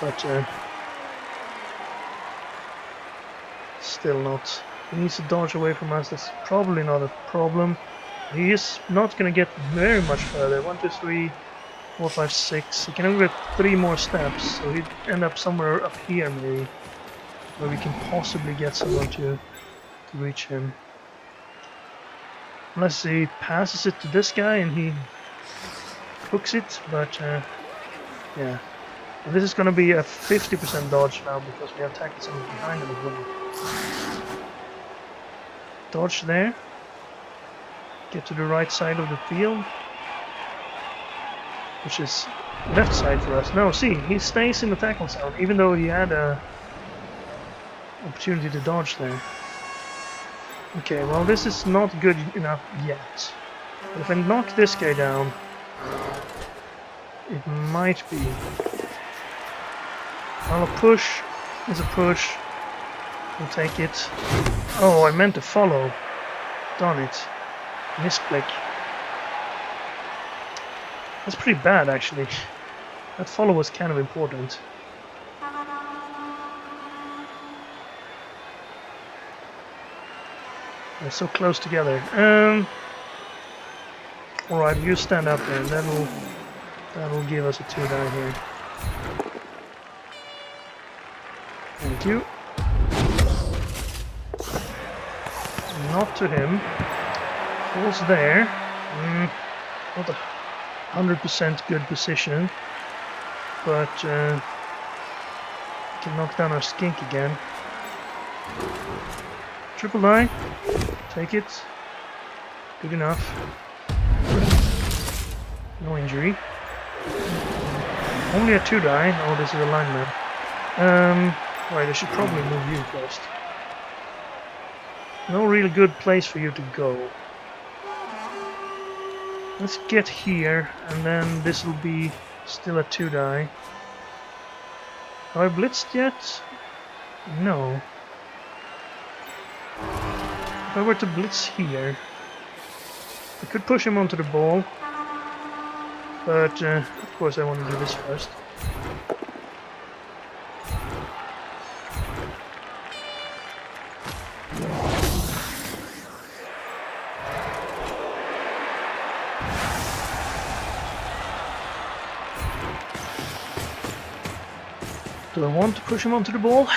But still not. He needs to dodge away from us. That's probably not a problem. He is not going to get very much further. 1, 2, 3, 4, 5, 6. He can only get 3 more steps, so he'd end up somewhere up here maybe, where we can possibly get someone to reach him. Unless he passes it to this guy and he hooks it, but yeah. And this is going to be a 50% dodge now because we have tackled someone behind him as well. Dodge there. Get to the right side of the field, which is left side for us. No, see, he stays in the tackle zone, even though he had a opportunity to dodge there. Okay, well this is not good enough yet. But if I knock this guy down, it might be. Well, a push is a push. We'll take it. Oh, I meant to follow. Darn it. Misclick. That's pretty bad actually. That follow was kind of important. They're so close together. Alright, you stand up there and that'll give us a 2-die here. Thank you. Not to him. Falls there. Not 100% good position, but can knock down our skink again. Triple die. Take it. Good enough. No injury. Only a 2-die. Oh, this is a lineman. Right, I should probably move you first. No real good place for you to go. Let's get here, and then this will be still a 2-die. Have I blitzed yet? No. If I were to blitz here, I could push him onto the ball, but of course I want to do this first. Do I want to push him onto the ball?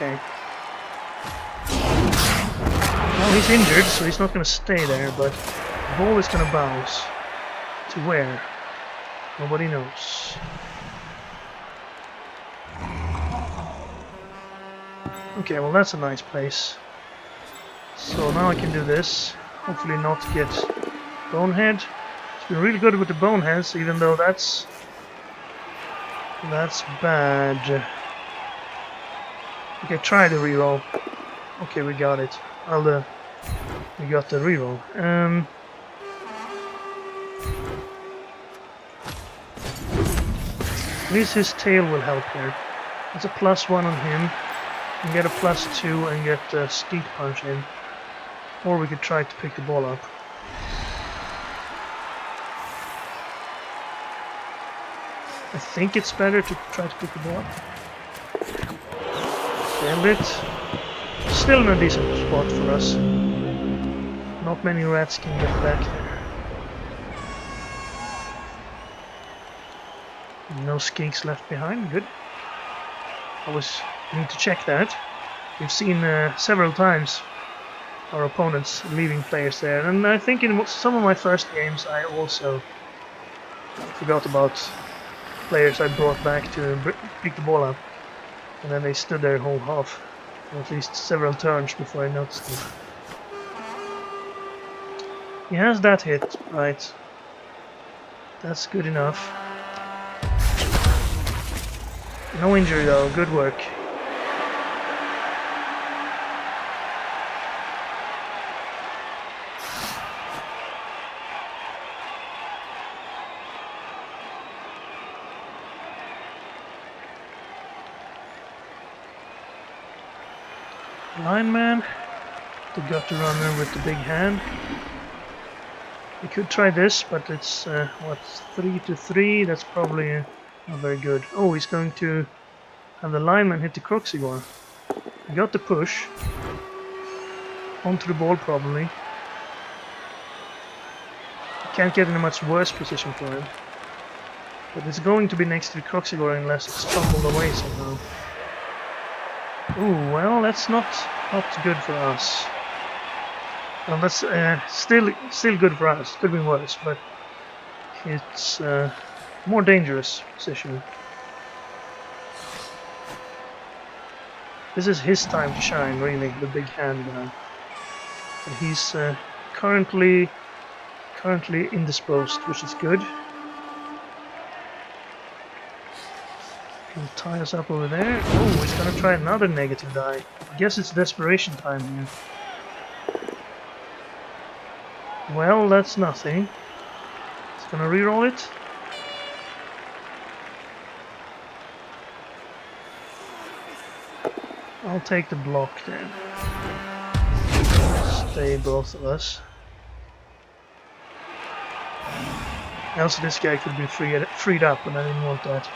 Okay. Well, he's injured, so he's not going to stay there, but the ball is going to bounce. To where? Nobody knows. Okay, well that's a nice place. So now I can do this. Hopefully not get bonehead. It's been really good with the boneheads, even though that's bad. Okay, try the reroll. Okay, we got it. We got the reroll. At least his tail will help here. It's a +1 on him. And get a +2 and get a Steak Punch in. Or we could try to pick the ball up. I think it's better to try to pick the ball up. Failed it. Still in a decent spot for us. Not many rats can get back there. No skinks left behind, good. Always need to check that. We've seen several times our opponents leaving players there, and I think in some of my first games I also forgot about players I brought back to pick the ball up, and then they stood there whole half, or at least several turns before I noticed them. He has that hit, right. That's good enough. No injury though, good work. Lineman, the gutter runner with the big hand. We could try this, but it's what, 3-3? That's probably not very good. Oh, he's going to have the lineman hit the Croxigore. He got the push onto the ball probably. Can't get in a much worse position for him. But it's going to be next to the Croxigore unless it's fumbled away somehow. Ooh, well, that's not good for us. Well, that's still good for us. Could be worse, but it's more dangerous position. This is his time to shine, really, the big hand guy. But he's currently indisposed, which is good. He'll tie us up over there. Oh, he's gonna try another negative die. I guess it's desperation time here. Well, that's nothing. He's gonna reroll it. I'll take the block then. Stay both of us. Also, this guy could be freed up, and I didn't want that.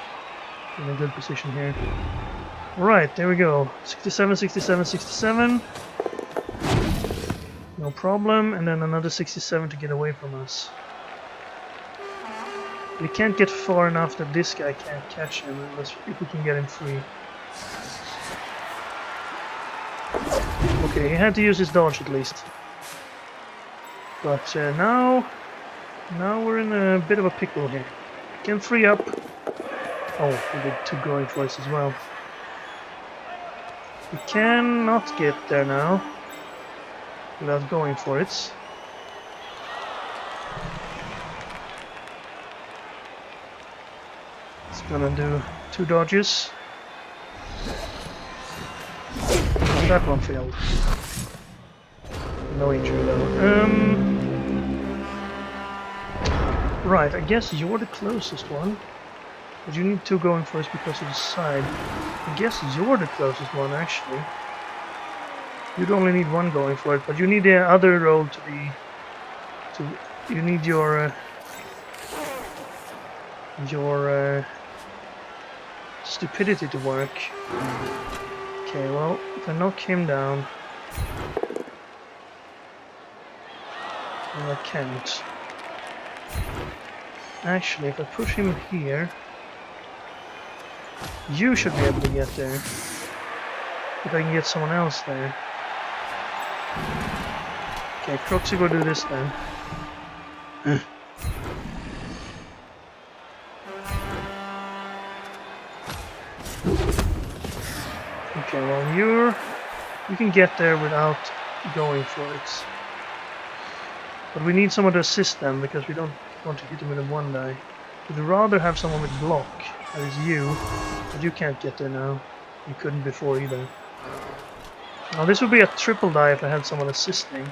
In a good position here. Right, there we go. 67, 67, 67. No problem, and then another 67 to get away from us. We can't get far enough that this guy can't catch him unless if we can get him free. Okay, he had to use his dodge at least. But now we're in a bit of a pickle here. We can free up. Oh, we did 2 growing force as well. We cannot get there now without going for it. It's gonna do 2 dodges. And that one failed. No injury though. Right, I guess you're the closest one. But you need 2 going for us because of the side. I guess you're the closest one actually. You'd only need 1 going for it, but you need the other roll to be... you need your stupidity to work. Okay, well, if I knock him down... well, I can't. Actually, if I push him here... you should be able to get there. If I can get someone else there. Okay, Croxy will do this then. Okay, well you can get there without going for it. But we need someone to assist them because we don't want to hit them with a one die. We'd rather have someone with block. That is you. But you can't get there now. You couldn't before either. Now this would be a triple die if I had someone assisting.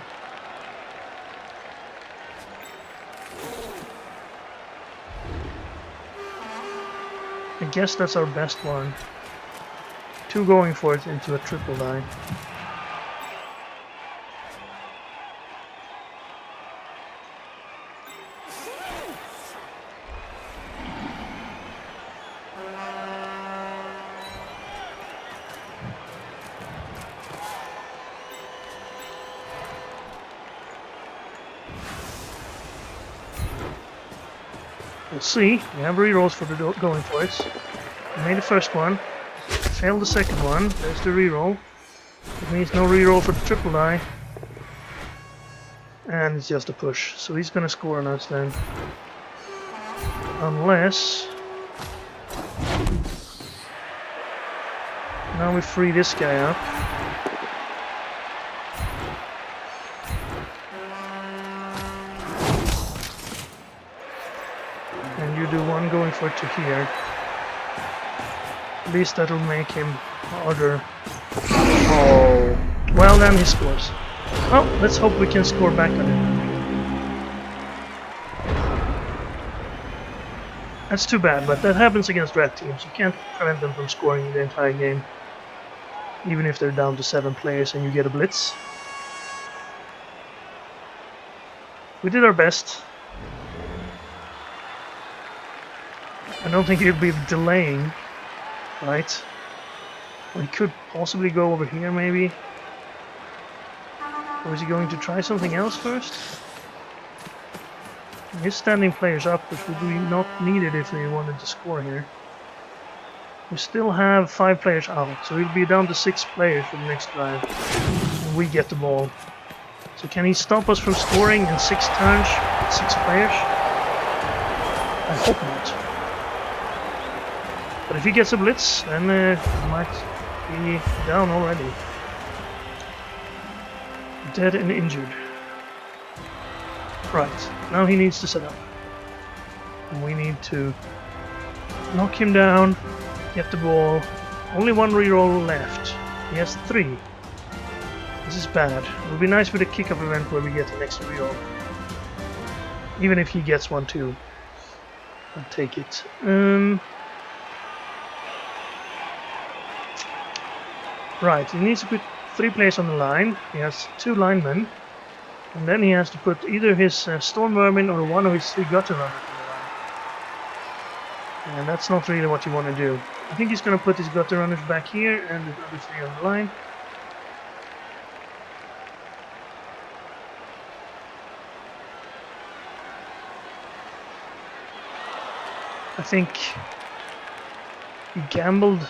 I guess that's our best one. Two going for it into a triple die. We'll see. We have rerolls for the going for it. We made the first one. Failed the second one. There's the reroll. It means no reroll for the triple die. And it's just a push. So he's gonna score on us then. Unless... Now we free this guy up. And you do one going for it to here. At least that'll make him harder. Oh. Well, then he scores. Well, let's hope we can score back on him. That's too bad, but that happens against red teams. You can't prevent them from scoring the entire game. Even if they're down to 7 players and you get a blitz. We did our best. I don't think he'd be delaying. Right. Well, he could possibly go over here, maybe. Or is he going to try something else first? He's standing players up, which would be not needed if they wanted to score here. We still have 5 players out, so we'll be down to 6 players for the next drive. And we get the ball. So can he stop us from scoring in 6 turns, 6 players? I hope not. But if he gets a blitz, then he might be down already. Dead and injured. Right, now he needs to set up. And we need to knock him down, get the ball. Only 1 reroll left. He has 3. This is bad. It would be nice with a kickoff event where we get an extra reroll. Even if he gets one too. I'll take it. Right, he needs to put 3 players on the line. He has 2 linemen. And then he has to put either his Storm Vermin or one of his 3 Gutter Runners on the line. And that's not really what you want to do. I think he's going to put his Gutter Runners back here and the other 3 on the line. I think he gambled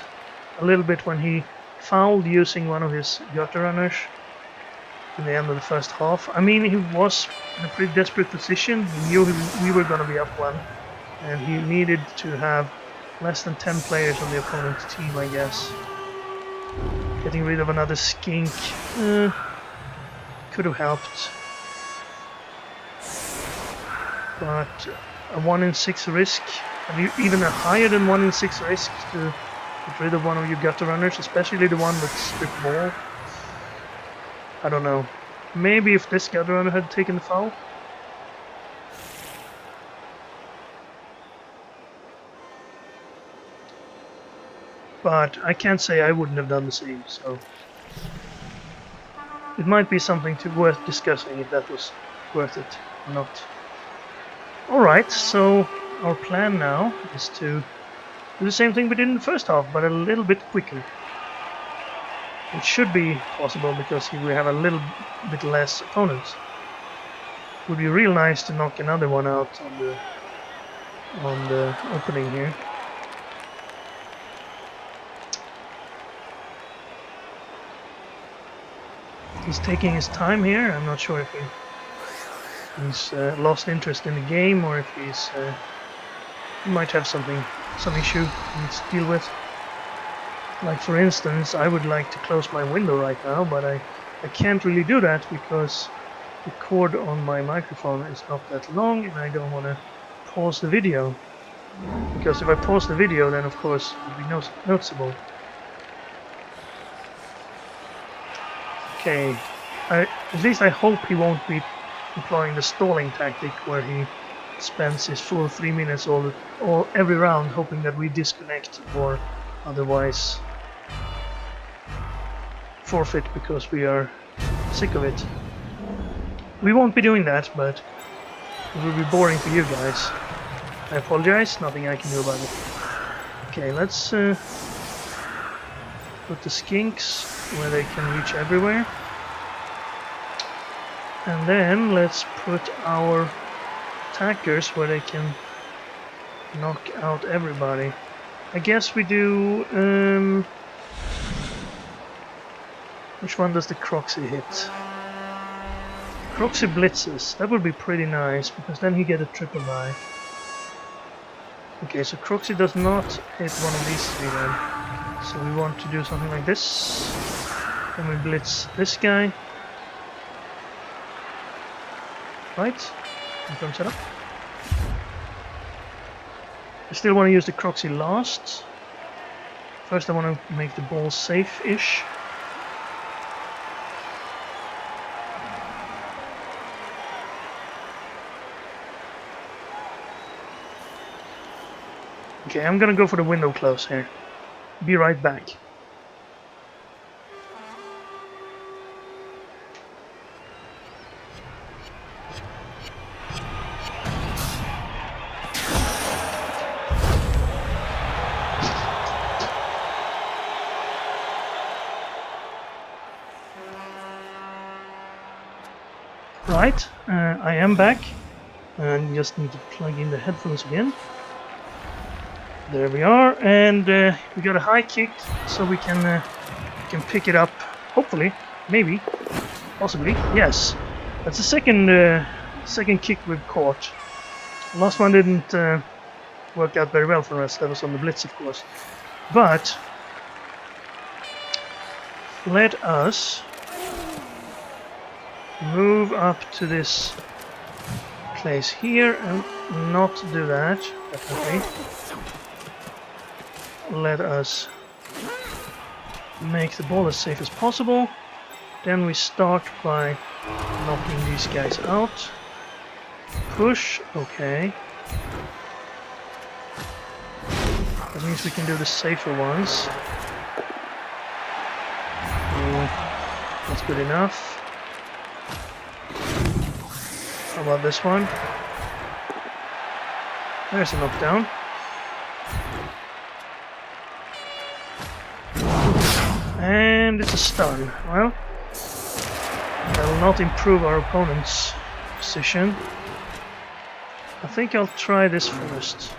a little bit when he fouled using one of his Gutter Runners in the end of the first half. I mean, he was in a pretty desperate position. He knew we were going to be up 1, and he needed to have less than 10 players on the opponent's team, I guess. Getting rid of another skink could have helped. But a 1 in 6 risk, and even a higher than 1 in 6 risk to get rid of one of your Gutter Runners, especially the one with strip ball. I don't know. Maybe if this Gutter Runner had taken the foul. But I can't say I wouldn't have done the same, so it might be something worth discussing if that was worth it or not. Alright, so our plan now is to do the same thing we did in the first half, but a little bit quicker. It should be possible because we have a little bit less opponents. It would be real nice to knock another one out on the opening here. He's taking his time here. I'm not sure if he's lost interest in the game or if he might have some issue he needs to deal with. Like for instance, I would like to close my window right now, but I can't really do that because the cord on my microphone is not that long and I don't want to pause the video. Because if I pause the video, then of course it will be noticeable. Okay, at least I hope he won't be employing the stalling tactic where he spends his full 3 minutes every round hoping that we disconnect or otherwise forfeit because we are sick of it. We won't be doing that, but it will be boring for you guys. I apologize, nothing I can do about it. Okay, let's put the skinks where they can reach everywhere. And then let's put our attackers where they can knock out everybody. I guess we do... which one does the Croxy hit? Croxy blitzes. That would be pretty nice, because then he gets a triple die. Okay, so Croxy does not hit one of these three then. So we want to do something like this. Then we blitz this guy. Right? Confirm setup. I still want to use the Croxy last. First I want to make the ball safe-ish. Okay, I'm gonna go for the window close here. Be right back. Right, I am back. And just need to plug in the headphones again. There we are, and we got a high kick, so we can pick it up. Hopefully, maybe, possibly, yes. That's the second kick we've caught. The last one didn't work out very well for us. That was on the blitz, of course. But let us move up to this place here and not do that. Definitely. Let us make the ball as safe as possible. Then we start by knocking these guys out. Push, okay. That means we can do the safer ones. That's good enough. How about this one? There's a knockdown. And it's a stun. Well, that will not improve our opponent's position. I think I'll try this first.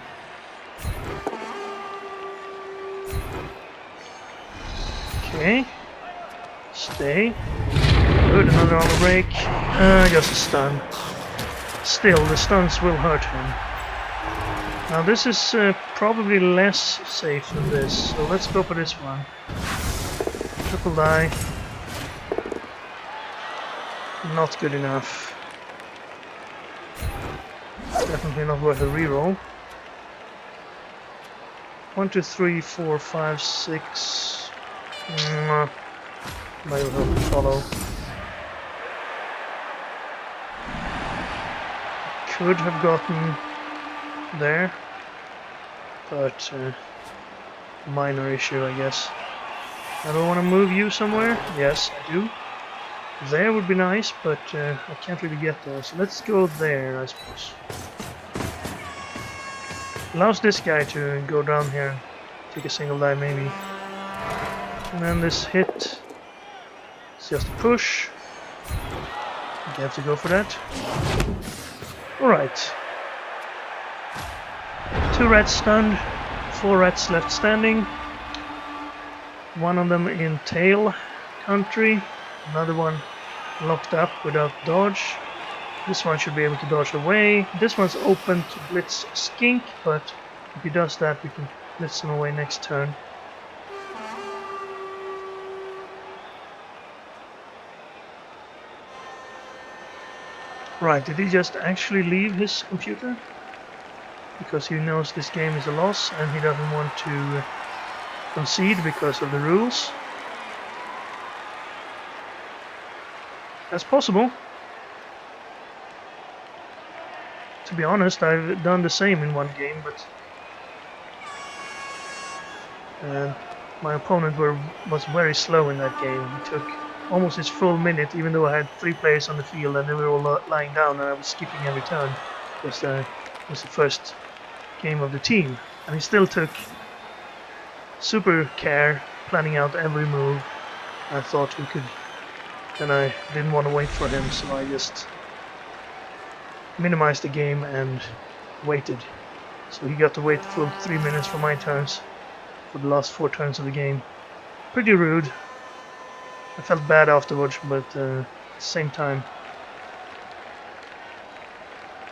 Okay. Stay. Good, another armor break. Just a stun. Still, the stuns will hurt him. Now this is probably less safe than this, so let's go for this one. Triple die. Not good enough. Definitely not worth a reroll. 1, 2, 3, 4, 5, 6. Might as well follow. Could have gotten there, but minor issue, I guess. I don't want to move you somewhere. Yes, I do. There would be nice, but I can't really get there. So let's go there, I suppose. Allows this guy to go down here and take a single die, maybe. And then this hit. It's just a push. You have to go for that. Alright. 2 rats stunned, 4 rats left standing. One of them in tail country, another one locked up without dodge. This one should be able to dodge away. This one's open to blitz Skink, but if he does that, we can blitz him away next turn. Right, did he just actually leave his computer? Because he knows this game is a loss and he doesn't want to concede because of the rules. That's possible. To be honest, I've done the same in one game, but my opponent was very slow in that game. He took almost his full minute, even though I had 3 players on the field and they were all lying down and I was skipping every turn. It was the first game of the team, and he still took super care, planning out every move. I thought we could, and I didn't want to wait for him, so I just minimized the game and waited. So he got to wait full 3 minutes for my turns for the last 4 turns of the game. Pretty rude. I felt bad afterwards, but at the same time,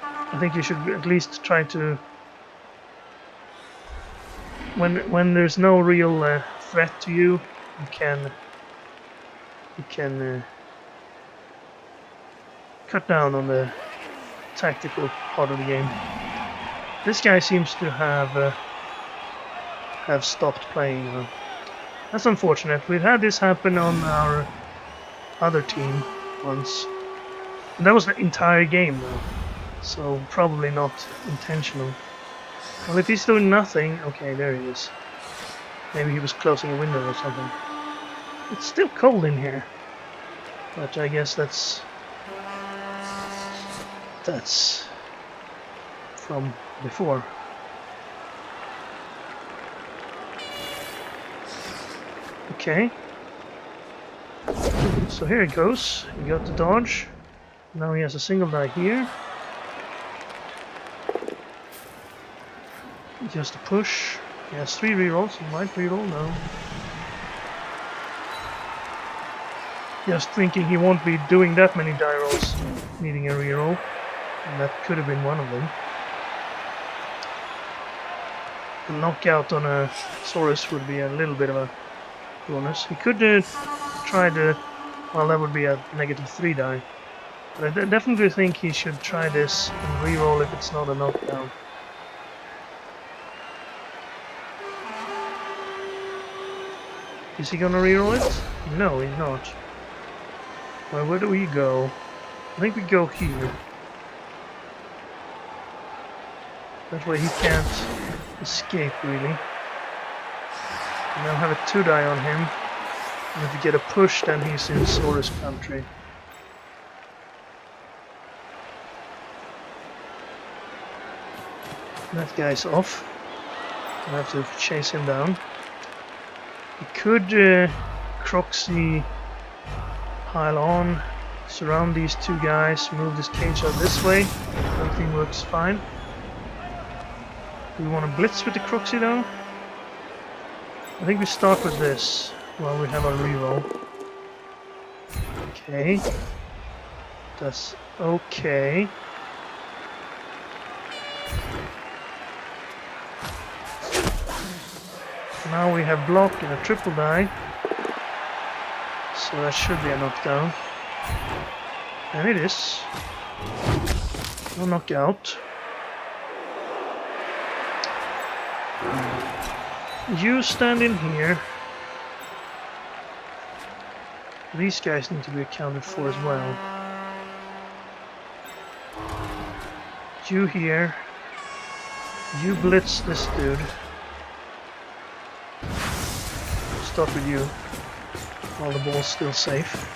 I think you should at least try to, when there's no real threat to you, you can cut down on the tactical part of the game. This guy seems to have stopped playing now. That's unfortunate. We've had this happen on our other team once. And that was the entire game though. So probably not intentional. Well, if he's doing nothing... Okay, there he is. Maybe he was closing a window or something. It's still cold in here. But I guess that's from before. Okay. So here it goes. He got the dodge. Now he has a single die here. Just a push. He has 3 rerolls. He might reroll now. Just thinking he won't be doing that many die rolls, needing a reroll. And that could have been one of them. A knockout on a Saurus would be a little bit of a bonus. He could try the... Well, that would be a -3 die. But I definitely think he should try this and reroll if it's not a knockdown. Is he gonna reroll it? No, he's not. Well, where do we go? I think we go here. That way he can't escape, really. And I'll have a 2 die on him. And if we get a push, then he's in Saurus country. That guy's off. I have to chase him down. We could Croxy pile on, surround these 2 guys, move this cage out this way. Everything works fine. Do we want to blitz with the Croxy though? I think we start with this while we have our reroll. Okay. That's okay. Now we have block and a triple die. So that should be a knockdown. And it is. No knockout. You stand in here. These guys need to be accounted for as well. You here. You blitz this dude. Start with you. While the ball's still safe.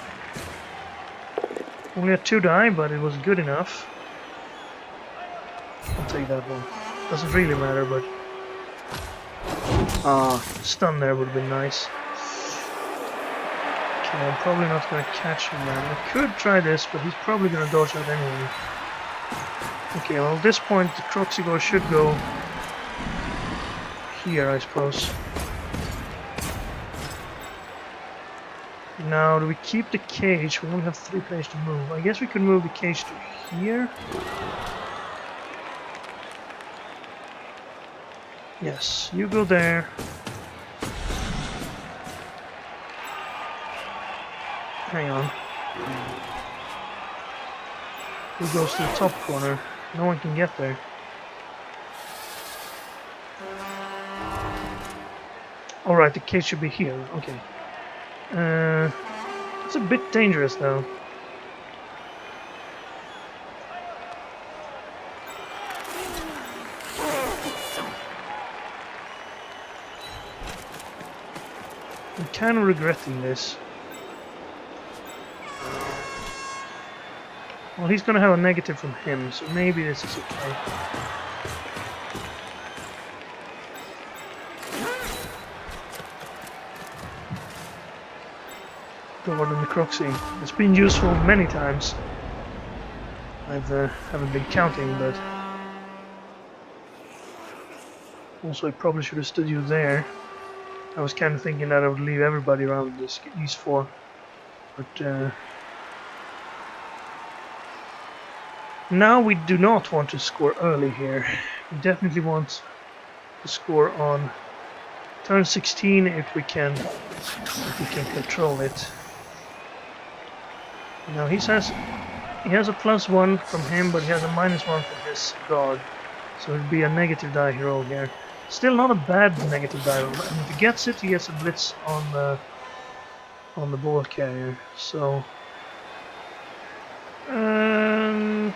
Only had 2 die, but it was good enough. I'll take that one. Doesn't really matter, but... stun there would have been nice. Okay, I'm probably not going to catch him now. I could try this, but he's probably going to dodge out anyway. Okay, well at this point the Croxigore should go here, I suppose. Now, do we keep the cage? We only have 3 players to move. I guess we could move the cage to here. Yes, you go there. Hang on. Who goes to the top corner? No one can get there. Alright, the cage should be here. Okay. It's a bit dangerous though. I'm kind of regretting this. Well, he's gonna have a negative from him, so maybe this is okay. God, the Necroxy. It's been useful many times. I haven't been counting, but also I probably should have stood you there. I was kind of thinking that I would leave everybody around these 4, but now we do not want to score early here. We definitely want to score on turn 16 if we can control it. Now he has a +1 from him, but he has a -1 from his guard, so it'd be a negative die hero here. Still not a bad negative die roll, and if he gets it, he gets a blitz on the ball carrier. So, well,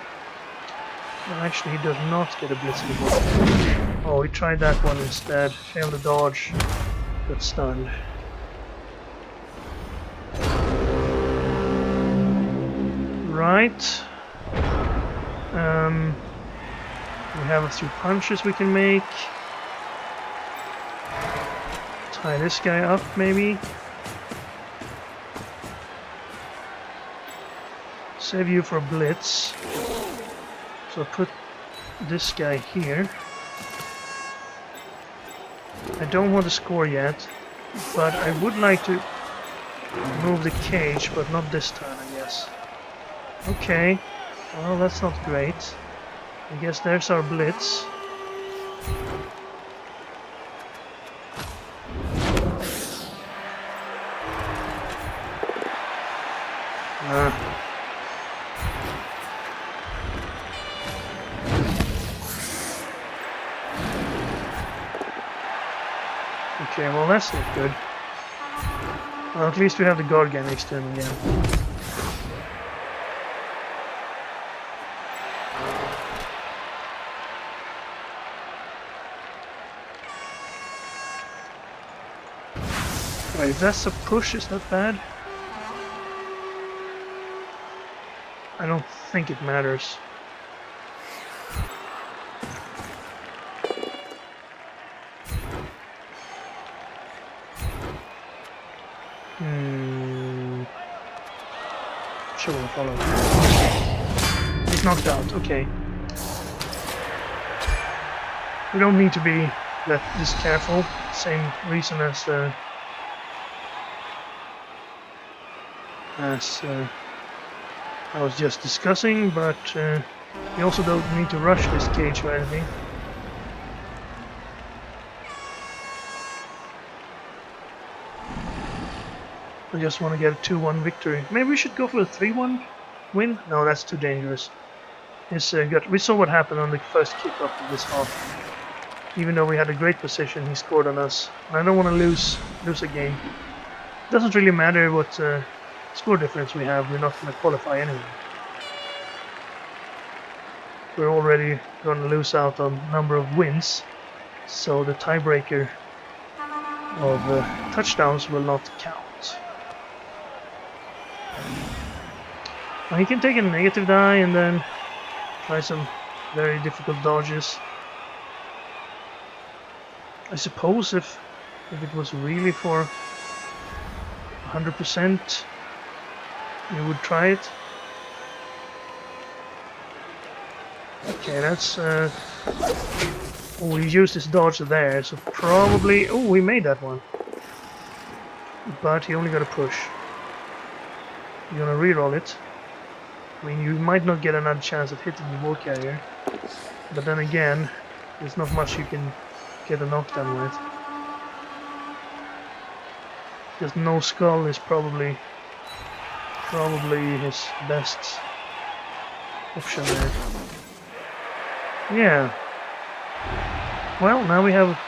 actually, he does not get a blitz on the ball carrier. Oh, he tried that one instead. Failed the dodge. Got stunned. Right. We have a few punches we can make. Tie this guy up, maybe. Save you for a blitz. So put this guy here. I don't want to score yet, but I would like to move the cage, but not this time, I guess. Okay, well, that's not great. I guess there's our blitz. Okay, well, that's not good. Well, at least we have the guard guy next to him again. Wait, if that's a push, is that bad? I don't think it matters. Sure, we'll follow. He's knocked out, okay. We don't need to be this careful. Same reason as I was just discussing, but we also don't need to rush this cage or anything. I just want to get a 2-1 victory. Maybe we should go for a 3-1 win? No, that's too dangerous. We saw what happened on the first kickoff of this half. Even though we had a great position, he scored on us. And I don't want to lose a game. It doesn't really matter what score difference we have. We're not going to qualify anyway. We're already going to lose out on number of wins. So the tiebreaker of touchdowns will not count. He can take a negative die and then try some very difficult dodges. I suppose if it was really for 100%, you would try it. Okay, that's oh, we used his dodge there, so probably, oh, we made that one, but he only got a push. You're gonna reroll it. I mean, you might not get another chance at hitting the war carrier, but then again, there's not much you can get a knockdown with. Just no skull is probably his best option there. Yeah. Well, now we have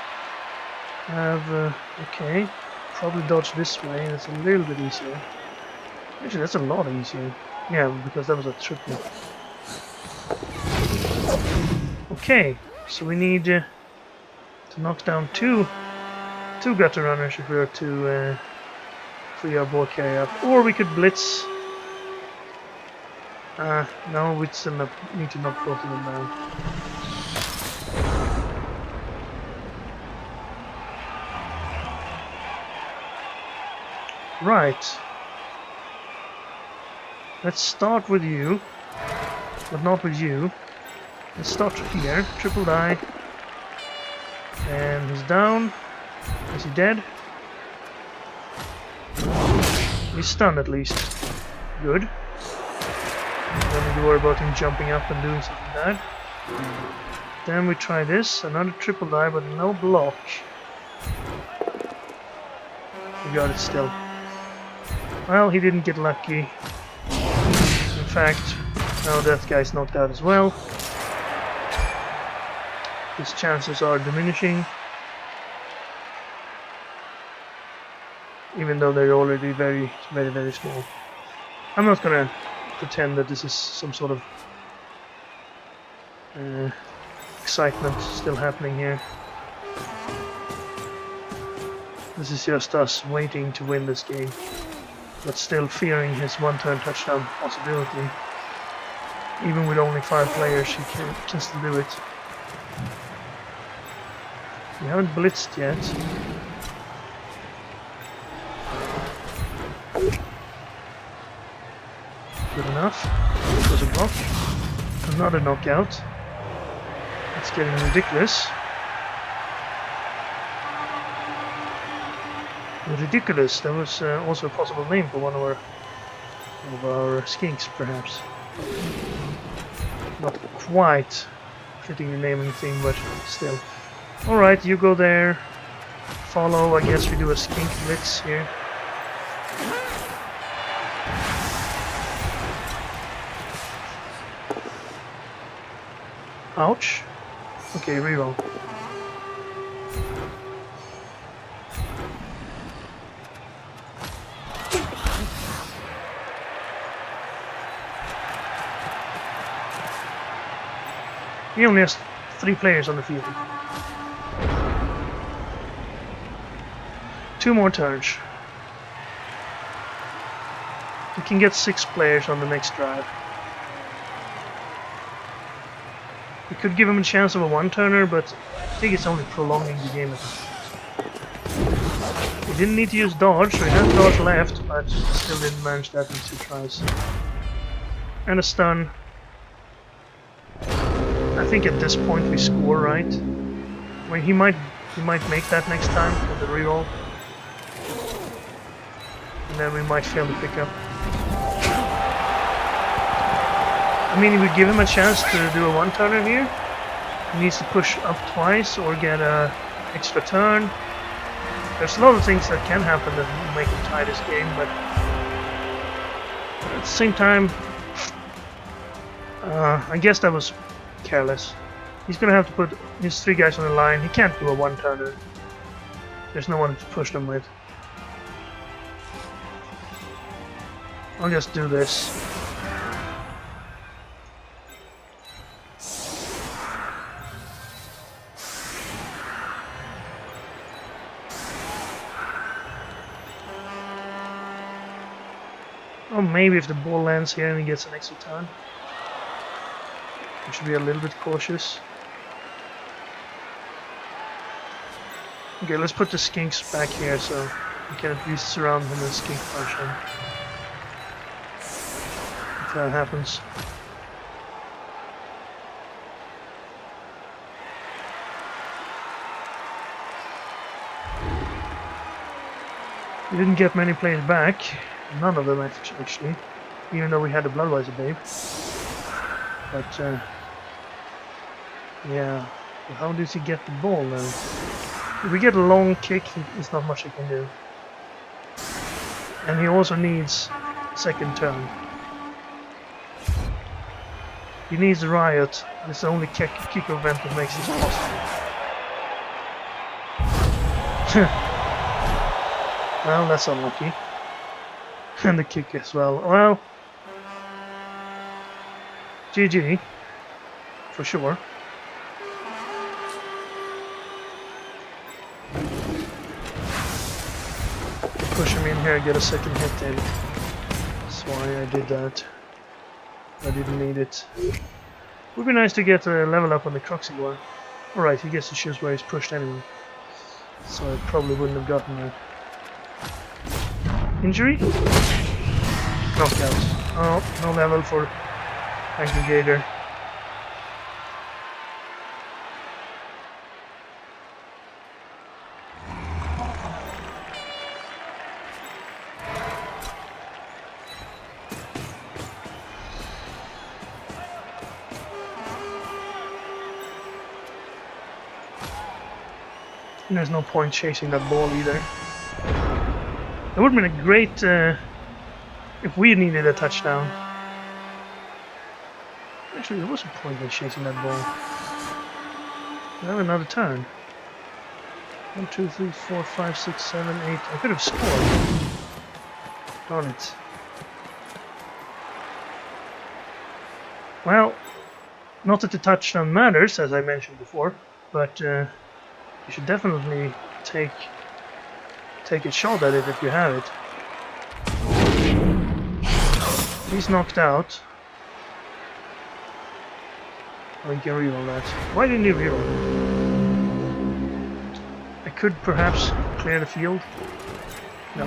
okay. Probably dodge this way. That's a little bit easier. Actually, that's a lot easier. Yeah, because that was a triple. Okay, so we need to knock down two gutter runners if we are to free our ball carrier up, or we could blitz. No, we still need to knock both of them down. Right. Let's start with you, but not with you. Let's start here. Triple die. And he's down. Is he dead? He's stunned at least. Good. Don't need to worry about him jumping up and doing something bad. Then we try this. Another triple die, but no block. We got it still. Well, he didn't get lucky. In fact, now that guy's knocked out as well. His chances are diminishing. Even though they're already very, very, very small. I'm not gonna pretend that this is some sort of excitement still happening here. This is just us waiting to win this game, but still fearing his one-turn touchdown possibility. Even with only 5 players, he can still do it. We haven't blitzed yet. Good enough. It was a block. Another knockout. It's getting ridiculous. Ridiculous. That was also a possible name for one of our skinks, perhaps. Not quite fitting the name and theme, but still. Alright, you go there. Follow, I guess we do a skink blitz here. Ouch. Okay, reroll. He only has 3 players on the field. 2 more turns. We can get 6 players on the next drive. We could give him a chance of a one-turner, but I think it's only prolonging the game. He didn't need to use dodge, so he had dodge left, but still didn't manage that in 2 tries. And a stun. I think at this point we score, right? I mean, he might make that next time with the reroll. And then we might fail to pick up. I mean, if we give him a chance to do a one-turner here, he needs to push up twice or get a extra turn. There's a lot of things that can happen that will make him tie this game, but at the same time, I guess that was careless. He's gonna have to put his 3 guys on the line. He can't do a one-turner. There's no one to push them with. I'll just do this. Or maybe if the ball lands here and he gets an extra turn. We should be a little bit cautious. Okay, let's put the skinks back here so we can at least surround him with skink function. If that happens. We didn't get many players back. None of them actually, even though we had a Bloodweiser babe. But yeah, how does he get the ball then? If we get a long kick, there's not much he can do. And he also needs second turn. He needs Riot. It's the only kick event that makes this possible. Well, that's unlucky. And the kick as well. Well, GG. For sure. Push him in here and get a second hit in. That's why I did that. I didn't need it. Would be nice to get a level up on the Croxy one. Alright, he gets to choose where he's pushed anyway. So I probably wouldn't have gotten that. Injury? Knockout. Oh, no level for Aggregator. And there's no point chasing that ball either. It would have been a great if we needed a touchdown. Actually, there was a point in chasing that ball. We have another turn. 1, 2, 3, 4, 5, 6, 7, 8. I could have scored. Darn it. Well, not that the touchdown matters, as I mentioned before, but you should definitely take a shot at it if you have it. He's knocked out. Oh, you can reroll that. Why didn't you reroll? I could perhaps clear the field. No.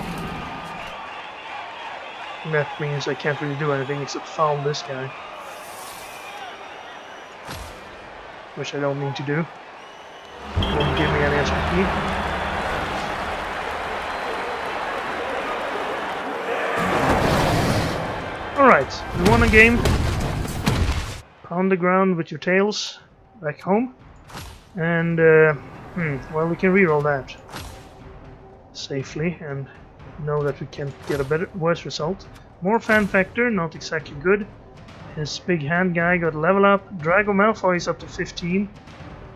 And that means I can't really do anything except foul this guy. Which I don't need to do. Won't give me any SPP. Alright, we won a game. Pound the ground with your tails back home. And, well, we can reroll that safely and know that we can get a worse result. More fan factor, not exactly good. His big hand guy got a level up. Drago Malfoy is up to 15.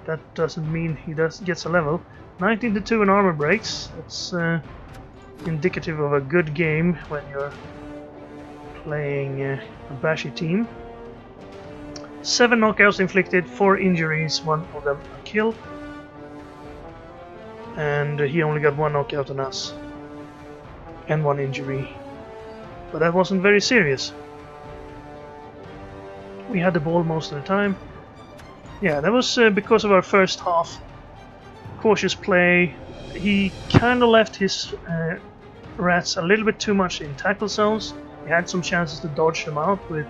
That doesn't mean he gets a level. 19 to 2 in armor breaks. That's indicative of a good game when you're playing a bashy team. 7 knockouts inflicted, 4 injuries, 1 of them a kill. And he only got 1 knockout on us. And 1 injury. But that wasn't very serious. We had the ball most of the time. Yeah, that was because of our first half. Cautious play. He kind of left his rats a little bit too much in tackle zones. He had some chances to dodge them out with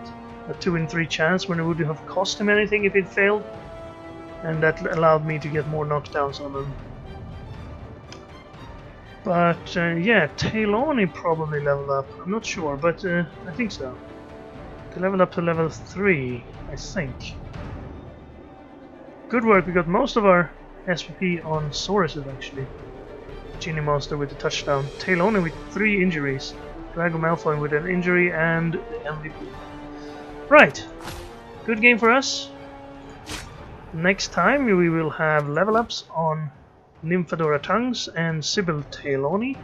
a 2 in 3 chance when it would have cost him anything if it failed. And that allowed me to get more knockdowns on him. But yeah, Tayloni probably leveled up. I'm not sure, but I think so. They leveled up to level 3, I think. Good work, we got most of our SPP on Sauruses actually. Genie Monster with the touchdown. Tayloni with 3 injuries. Drago Malfoy with an injury and the MVP. Right, good game for us. Next time we will have level ups on Nymphadora Tongues and Sybil Tayloni.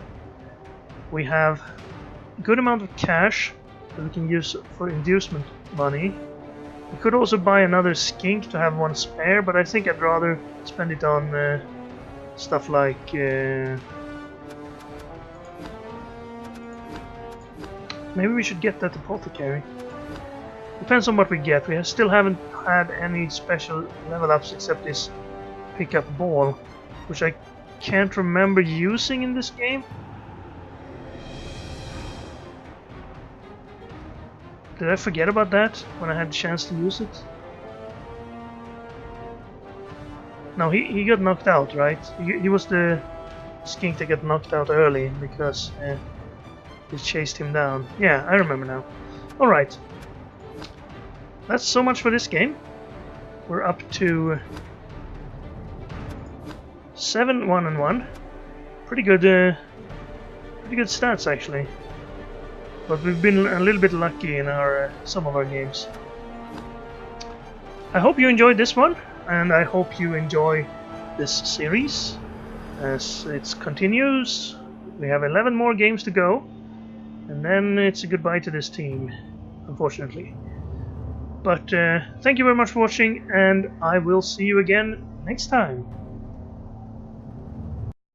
We have a good amount of cash that we can use for inducement money. We could also buy another skink to have 1 spare, but I think I'd rather spend it on stuff like maybe we should get that apothecary. Depends on what we get. We still haven't had any special level ups except this pickup ball, which I can't remember using in this game. Did I forget about that when I had the chance to use it? No, he got knocked out, right? He was the skink that got knocked out early because We chased him down. Yeah, I remember now. Alright. That's so much for this game. We're up to 7-1-1. Pretty good stats actually. But we've been a little bit lucky in our some of our games. I hope you enjoyed this one, and I hope you enjoy this series as it continues. We have 11 more games to go, and then it's a goodbye to this team, unfortunately. But thank you very much for watching, and I will see you again next time.